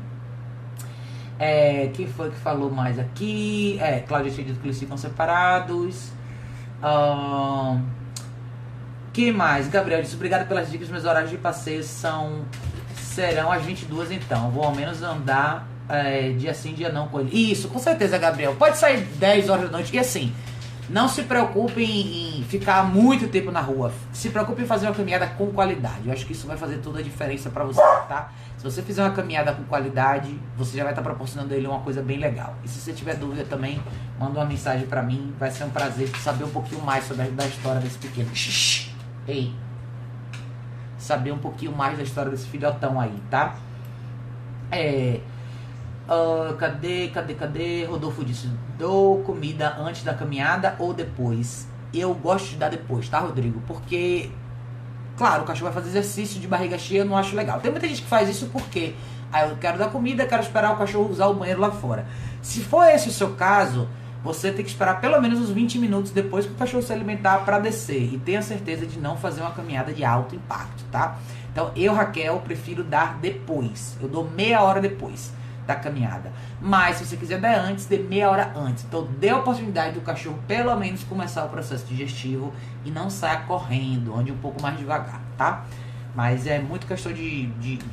Quem foi que falou mais aqui? Cláudia tinha dito que eles ficam separados. Que mais? Gabriel disse, obrigado pelas dicas. Meus horários de passeio serão às 22 então. Vou ao menos andar dia sim, dia não com ele. Isso, com certeza, Gabriel. Pode sair 10 horas da noite. E assim, não se preocupe em ficar muito tempo na rua. Se preocupe em fazer uma caminhada com qualidade. Eu acho que isso vai fazer toda a diferença pra você, tá? Se você fizer uma caminhada com qualidade, você já vai estar proporcionando a ele uma coisa bem legal. E se você tiver dúvida também, manda uma mensagem pra mim. Vai ser um prazer saber um pouquinho mais sobre a história desse pequeno. Ei! Saber um pouquinho mais da história desse filhotão aí, tá? Cadê? Rodolfo disse, dou comida antes da caminhada ou depois? Eu gosto de dar depois, tá, Rodrigo? Porque, claro, o cachorro vai fazer exercício de barriga cheia, eu não acho legal. Tem muita gente que faz isso porque eu quero dar comida, quero esperar o cachorro usar o banheiro lá fora. Se for esse o seu caso, você tem que esperar pelo menos uns 20 minutos depois que o cachorro se alimentar para descer. E tenha certeza de não fazer uma caminhada de alto impacto, tá? Então, eu, Raquel, prefiro dar depois. Eu dou meia hora depois da caminhada. Mas, se você quiser dar antes, dê meia hora antes. Então, dê a oportunidade do cachorro, pelo menos, começar o processo digestivo e não saia correndo, ande um pouco mais devagar, tá? Mas é muito questão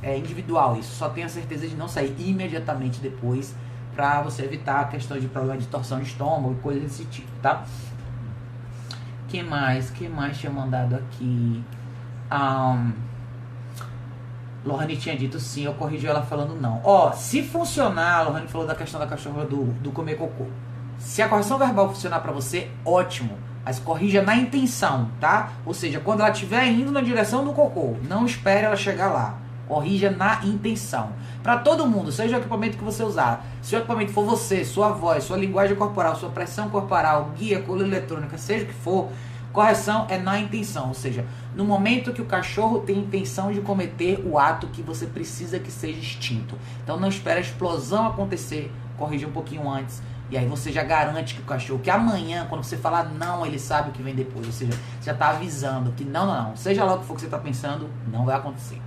é individual isso. Só tenha certeza de não sair imediatamente depois, pra você evitar a questão de problema de torção de estômago e coisas desse tipo, tá? Que mais tinha mandado aqui? Lohane tinha dito sim, eu corrigi ela falando não. Se funcionar, a Lohane falou da questão da cachorra do comer cocô. Se a correção verbal funcionar pra você, ótimo. Mas corrija na intenção, tá? Ou seja, quando ela estiver indo na direção do cocô, não espere ela chegar lá. Corrija na intenção. Para todo mundo, seja o equipamento que você usar. Se o equipamento for você, sua voz, sua linguagem corporal, sua pressão corporal, guia, cola eletrônica, seja o que for, correção é na intenção. Ou seja, no momento que o cachorro tem intenção de cometer o ato que você precisa que seja extinto. Então não espere a explosão acontecer, corrija um pouquinho antes. E aí você já garante que o cachorro, que amanhã, quando você falar não, ele sabe o que vem depois. Ou seja, já está avisando que não. Seja lá o que for que você está pensando, não vai acontecer.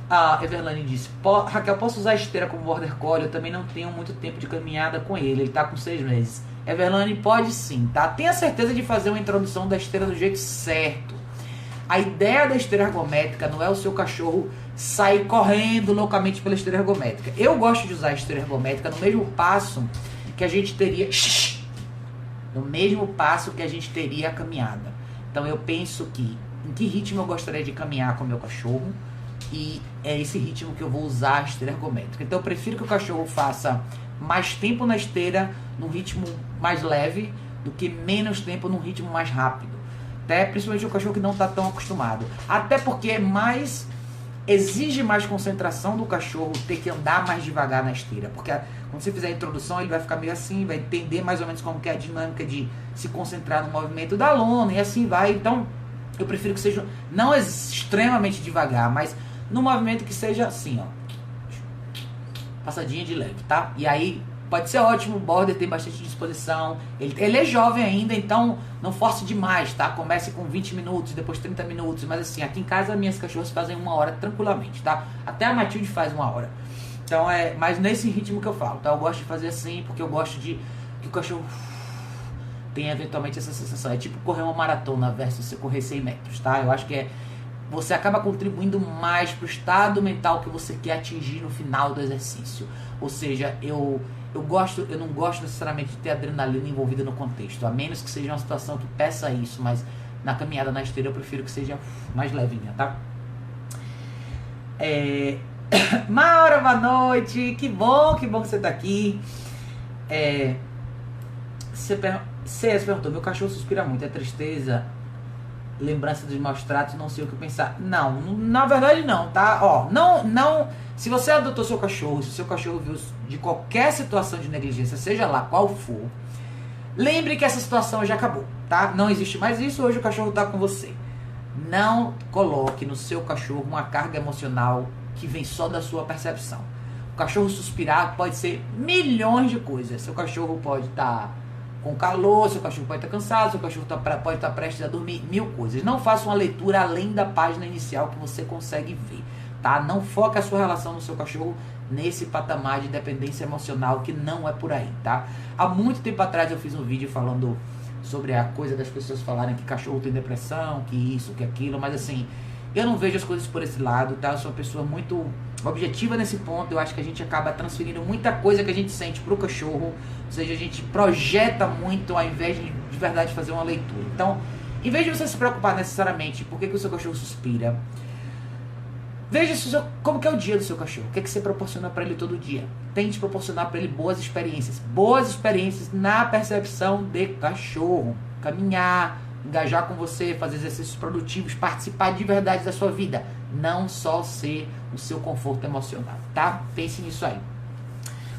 A Everlane disse, Raquel, posso usar a esteira como border collie? Eu também não tenho muito tempo de caminhada com ele está com 6 meses. Everlane, pode sim, tá? Tenha certeza de fazer uma introdução da esteira do jeito certo. A ideia da esteira ergométrica não é o seu cachorro sair correndo loucamente pela esteira ergométrica. Eu gosto de usar a esteira ergométrica no mesmo passo que a gente teria... No mesmo passo que a gente teria a caminhada. Então eu penso que em que ritmo eu gostaria de caminhar com o meu cachorro, e é esse ritmo que eu vou usar a esteira ergométrica. Então eu prefiro que o cachorro faça mais tempo na esteira num ritmo mais leve do que menos tempo num ritmo mais rápido. Até principalmente o cachorro que não está tão acostumado. Até porque exige mais concentração do cachorro ter que andar mais devagar na esteira. Porque quando você fizer a introdução, ele vai ficar meio assim, vai entender mais ou menos como que é a dinâmica de se concentrar no movimento da lona e assim vai. Então eu prefiro que seja não extremamente devagar, mas no movimento que seja assim, passadinha de leve, tá? E aí pode ser ótimo, o border tem bastante disposição, ele é jovem ainda, então não force demais, tá? Comece com 20 minutos, depois 30 minutos, mas assim, aqui em casa minhas cachorras fazem 1 hora tranquilamente, tá? Até a Matilde faz 1 hora. Então mas nesse ritmo que eu falo, tá? Eu gosto de fazer assim, porque eu gosto de que o cachorro tenha eventualmente essa sensação. É tipo correr uma maratona versus você correr 100 metros, tá? Eu acho que você acaba contribuindo mais para o estado mental que você quer atingir no final do exercício. Ou seja, eu não gosto necessariamente de ter adrenalina envolvida no contexto, a menos que seja uma situação que peça isso, mas na caminhada na esteira eu prefiro que seja mais levinha, tá? Maura, boa noite, que bom que você tá aqui. Você perguntou, meu cachorro suspira muito, é tristeza? lembrança dos maus tratos, não sei o que pensar. Não, na verdade não, tá? Ó, não, se você adotou seu cachorro, se o seu cachorro viu de qualquer situação de negligência, seja lá qual for, lembre que essa situação já acabou, tá? Não existe mais isso, hoje o cachorro tá com você. Não coloque no seu cachorro uma carga emocional que vem só da sua percepção. O cachorro suspirar pode ser milhões de coisas. Seu cachorro pode estar com calor, seu cachorro pode estar cansado, seu cachorro pode estar prestes a dormir, mil coisas. Não faça uma leitura além da página inicial que você consegue ver, tá? Não foque a sua relação no seu cachorro nesse patamar de dependência emocional, que não é por aí, tá? Há muito tempo atrás eu fiz um vídeo falando sobre a coisa das pessoas falarem que cachorro tem depressão, que isso, que aquilo, mas assim, eu não vejo as coisas por esse lado, tá? Eu sou uma pessoa muito objetiva nesse ponto. Eu acho que a gente acaba transferindo muita coisa que a gente sente pro cachorro, ou seja, a gente projeta muito ao invés de verdade fazer uma leitura. Então, em vez de você se preocupar necessariamente por que o seu cachorro suspira, veja como que é o dia do seu cachorro, o que você proporciona para ele todo dia. Tente proporcionar para ele boas experiências na percepção de cachorro, caminhar, engajar com você, fazer exercícios produtivos, participar de verdade da sua vida, não só ser o seu conforto emocional, tá? Pense nisso aí.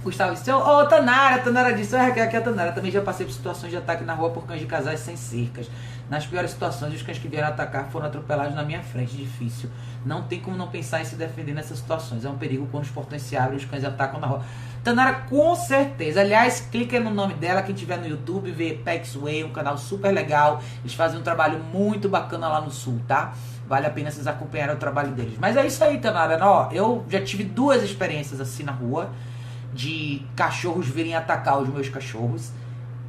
Gustavo disse, Tanara disse, aqui é a Tanara, também já passei por situações de ataque na rua por cães de casais sem cercas. Nas piores situações, os cães que vieram atacar foram atropelados na minha frente, difícil. Não tem como não pensar em se defender nessas situações, é um perigo quando os portões se abrem e os cães atacam na rua. Tanara, com certeza. Aliás, clica no nome dela, quem tiver no YouTube, vê Pex Way, um canal super legal. Eles fazem um trabalho muito bacana lá no sul, tá? Vale a pena vocês acompanharem o trabalho deles. Mas é isso aí, Tanara. Ó, eu já tive 2 experiências assim na rua, de cachorros virem atacar os meus cachorros.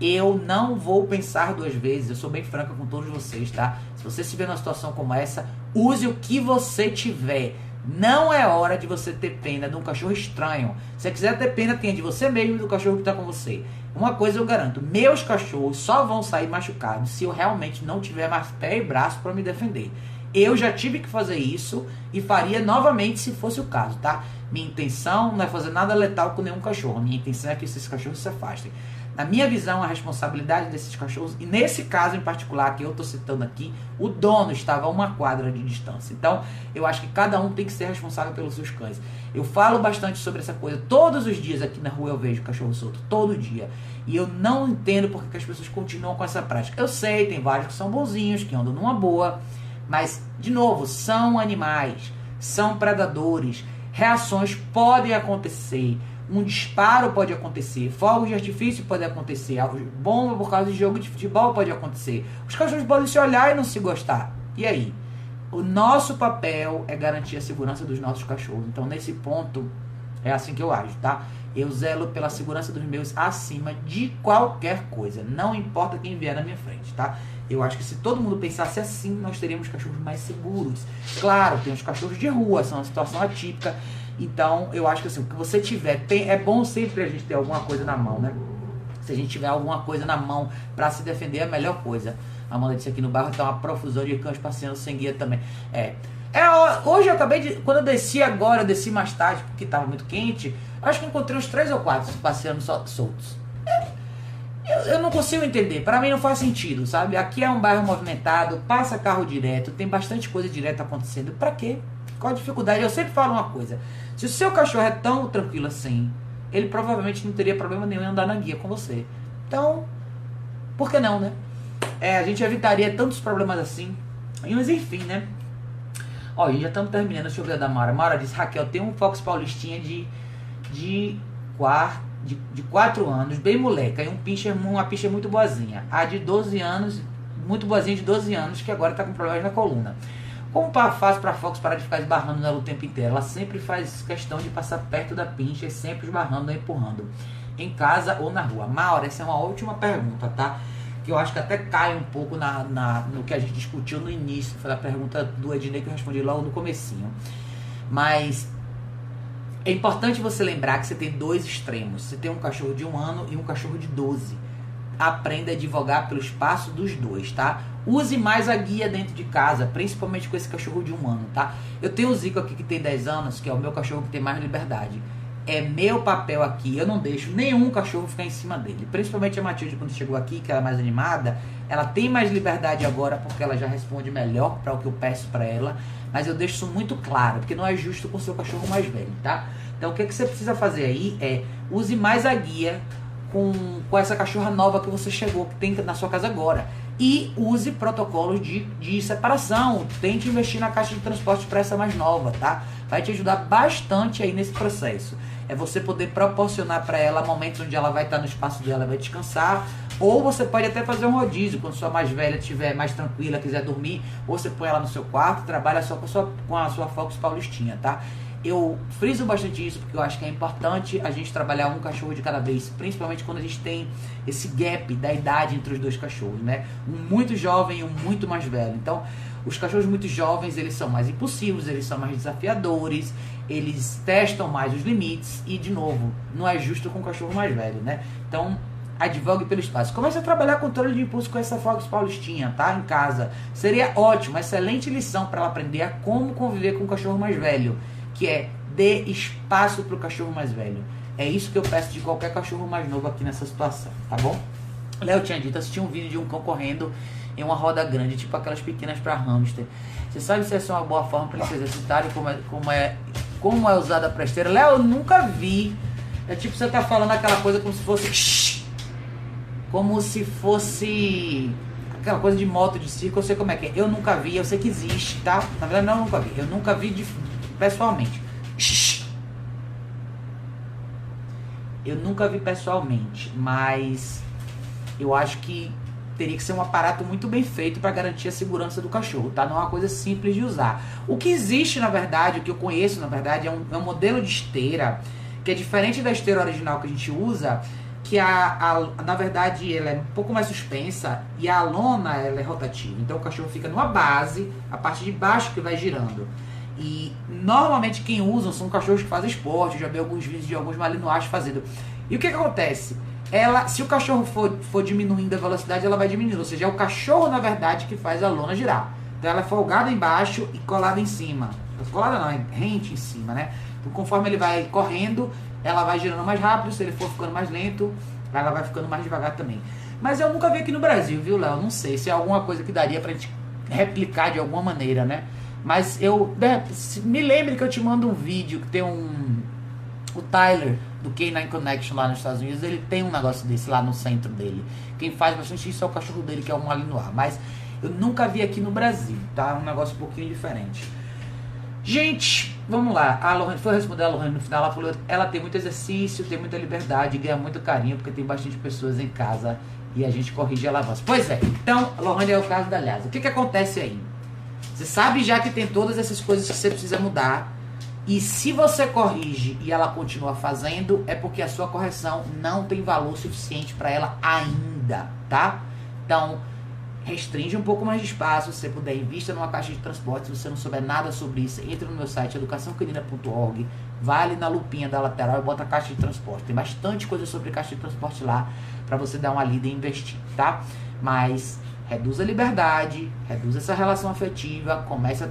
Eu não vou pensar 2 vezes. Eu sou bem franca com todos vocês, tá? Se você estiver numa situação como essa, use o que você tiver. Não é hora de você ter pena de um cachorro estranho. Se você quiser ter pena, tenha de você mesmo e do cachorro que está com você. Uma coisa eu garanto, meus cachorros só vão sair machucados se eu realmente não tiver mais pé e braço para me defender. Eu já tive que fazer isso e faria novamente se fosse o caso, tá? Minha intenção não é fazer nada letal com nenhum cachorro. Minha intenção é que esses cachorros se afastem. Na minha visão, a responsabilidade desses cachorros, e nesse caso em particular que eu estou citando aqui, o dono estava a 1 quadra de distância. Então, eu acho que cada um tem que ser responsável pelos seus cães. Eu falo bastante sobre essa coisa. Todos os dias aqui na rua eu vejo cachorro solto. Todo dia. E eu não entendo porque que as pessoas continuam com essa prática. Eu sei, tem vários que são bonzinhos, que andam numa boa. Mas, de novo, são animais. São predadores. Reações podem acontecer. Um disparo pode acontecer, fogos de artifício pode acontecer, bomba por causa de jogo de futebol pode acontecer. Os cachorros podem se olhar e não se gostar. E aí? O nosso papel é garantir a segurança dos nossos cachorros. Então, nesse ponto, é assim que eu ajo, tá? Eu zelo pela segurança dos meus acima de qualquer coisa. Não importa quem vier na minha frente, tá? Eu acho que se todo mundo pensasse assim, nós teríamos cachorros mais seguros. Claro, tem os cachorros de rua, são uma situação atípica. Então, eu acho que assim, o que você tiver, é bom sempre a gente ter alguma coisa na mão, né? Se a gente tiver alguma coisa na mão pra se defender, é a melhor coisa. A Amanda disse aqui no bairro tá uma profusão de cães passeando sem guia também. Hoje eu acabei de... Quando eu desci agora, eu desci mais tarde, porque tava muito quente, acho que encontrei uns 3 ou 4 passeando soltos. Eu não consigo entender, para mim não faz sentido, sabe? Aqui é um bairro movimentado, passa carro direto, tem bastante coisa direta acontecendo. Pra quê? Qual a dificuldade? Eu sempre falo uma coisa. Se o seu cachorro é tão tranquilo assim, ele provavelmente não teria problema nenhum em andar na guia com você. Então, por que não, né? A gente evitaria tantos problemas assim. Mas enfim, né? Ó, já estamos terminando. Deixa eu ver a da Mara. Mara diz, Raquel, tem um Fox Paulistinha de 4 anos, bem moleca, e uma pincher muito boazinha. A de 12 anos, muito boazinha de 12 anos, que agora está com problemas na coluna. Como faz pra Fox parar de ficar esbarrando nela o tempo inteiro? Ela sempre faz questão de passar perto da pincher, sempre esbarrando ou empurrando. Em casa ou na rua. Maura, essa é uma ótima pergunta, tá? Que eu acho que até cai um pouco no que a gente discutiu no início. Foi a pergunta do Ednei que eu respondi logo no comecinho. Mas é importante você lembrar que você tem 2 extremos. Você tem um cachorro de 1 ano e um cachorro de 12. Aprenda a advogar pelo espaço dos 2, tá? Use mais a guia dentro de casa, principalmente com esse cachorro de 1 ano, tá? Eu tenho o Zico aqui que tem 10 anos, que é o meu cachorro que tem mais liberdade. é meu papel aqui, eu não deixo nenhum cachorro ficar em cima dele. Principalmente a Matilde, quando chegou aqui, que ela é mais animada, ela tem mais liberdade agora, porque ela já responde melhor para o que eu peço para ela, mas eu deixo isso muito claro, porque não é justo com o seu cachorro mais velho, tá? Então o que você precisa fazer aí é, use mais a guia com essa cachorra nova que você chegou, que tem na sua casa agora. E use protocolos de separação. Tente investir na caixa de transporte para essa mais nova, tá? Vai te ajudar bastante aí nesse processo. É você poder proporcionar para ela momentos onde ela vai estar no espaço dela, vai descansar. Ou você pode até fazer um rodízio, quando sua mais velha estiver mais tranquila, quiser dormir. Ou você põe ela no seu quarto, trabalha só com a sua Fox Paulistinha, tá? Eu friso bastante isso porque eu acho que é importante a gente trabalhar um cachorro de cada vez, principalmente quando a gente tem esse gap da idade entre os dois cachorros, né? Um muito jovem e um muito mais velho. Então, os cachorros muito jovens, eles são mais impulsivos, eles são mais desafiadores, eles testam mais os limites e, de novo, não é justo com o cachorro mais velho, né? Então, advogue pelo espaço. Comece a trabalhar controle de impulso com essa Fox Paulistinha, tá? Em casa. Seria ótimo, excelente lição para ela aprender a como conviver com o cachorro mais velho, que é dê espaço para o cachorro mais velho. É isso que eu peço de qualquer cachorro mais novo aqui nessa situação, tá bom? Léo tinha dito, assisti um vídeo de um cão correndo em uma roda grande, tipo aquelas pequenas para hamster. Você sabe se essa é uma boa forma para eles se exercitarem, como é usada a esteira? Léo, eu nunca vi. É tipo você tá falando aquela coisa como se fosse... Como se fosse... aquela coisa de moto, de circo, eu sei como é que é. Eu nunca vi, eu sei que existe, tá? Na verdade, não, eu nunca vi. Eu nunca vi pessoalmente. Eu nunca vi pessoalmente, mas eu acho que teria que ser um aparato muito bem feito para garantir a segurança do cachorro, tá? Não é uma coisa simples de usar. O que existe, na verdade, o que eu conheço, na verdade, é um modelo de esteira que é diferente da esteira original que a gente usa, que na verdade ela é um pouco mais suspensa e a lona ela é rotativa. Então o cachorro fica numa base, a parte de baixo que vai girando. E normalmente quem usa são cachorros que fazem esporte. Eu já vi alguns vídeos de alguns malinois fazendo. E o que acontece? Se o cachorro for diminuindo a velocidade, ela vai diminuindo. Ou seja, é o cachorro, na verdade, que faz a lona girar. Então ela é folgada embaixo e colada em cima. Colada não, é rente em cima, né? Então conforme ele vai correndo, ela vai girando mais rápido. Se ele for ficando mais lento, ela vai ficando mais devagar também. Mas eu nunca vi aqui no Brasil, viu, Léo? Não sei se é alguma coisa que daria pra gente replicar de alguma maneira, né? Mas me lembre que eu te mando um vídeo que tem o Tyler do K9 Connection lá nos Estados Unidos, ele tem um negócio desse lá no centro dele. Quem faz bastante isso é o cachorro dele, que é um Malinois. Mas eu nunca vi aqui no Brasil, tá? Um negócio um pouquinho diferente. Gente, vamos lá. A Lohane, foi responder a Lohane no final, ela falou, ela tem muito exercício, tem muita liberdade, ganha muito carinho, porque tem bastante pessoas em casa e a gente corrige ela avança. Pois é, então, a Lohane é o caso da Lhasa. O que acontece aí? Você sabe já que tem todas essas coisas que você precisa mudar. E se você corrige e ela continua fazendo, é porque a sua correção não tem valor suficiente para ela ainda, tá? Então, restringe um pouco mais de espaço. Se você puder, invista numa caixa de transporte. Se você não souber nada sobre isso, entra no meu site educaçãocanina.org, vai ali na lupinha da lateral e bota a caixa de transporte. Tem bastante coisa sobre caixa de transporte lá para você dar uma lida e investir, tá? Mas reduz a liberdade, reduz essa relação afetiva, comece a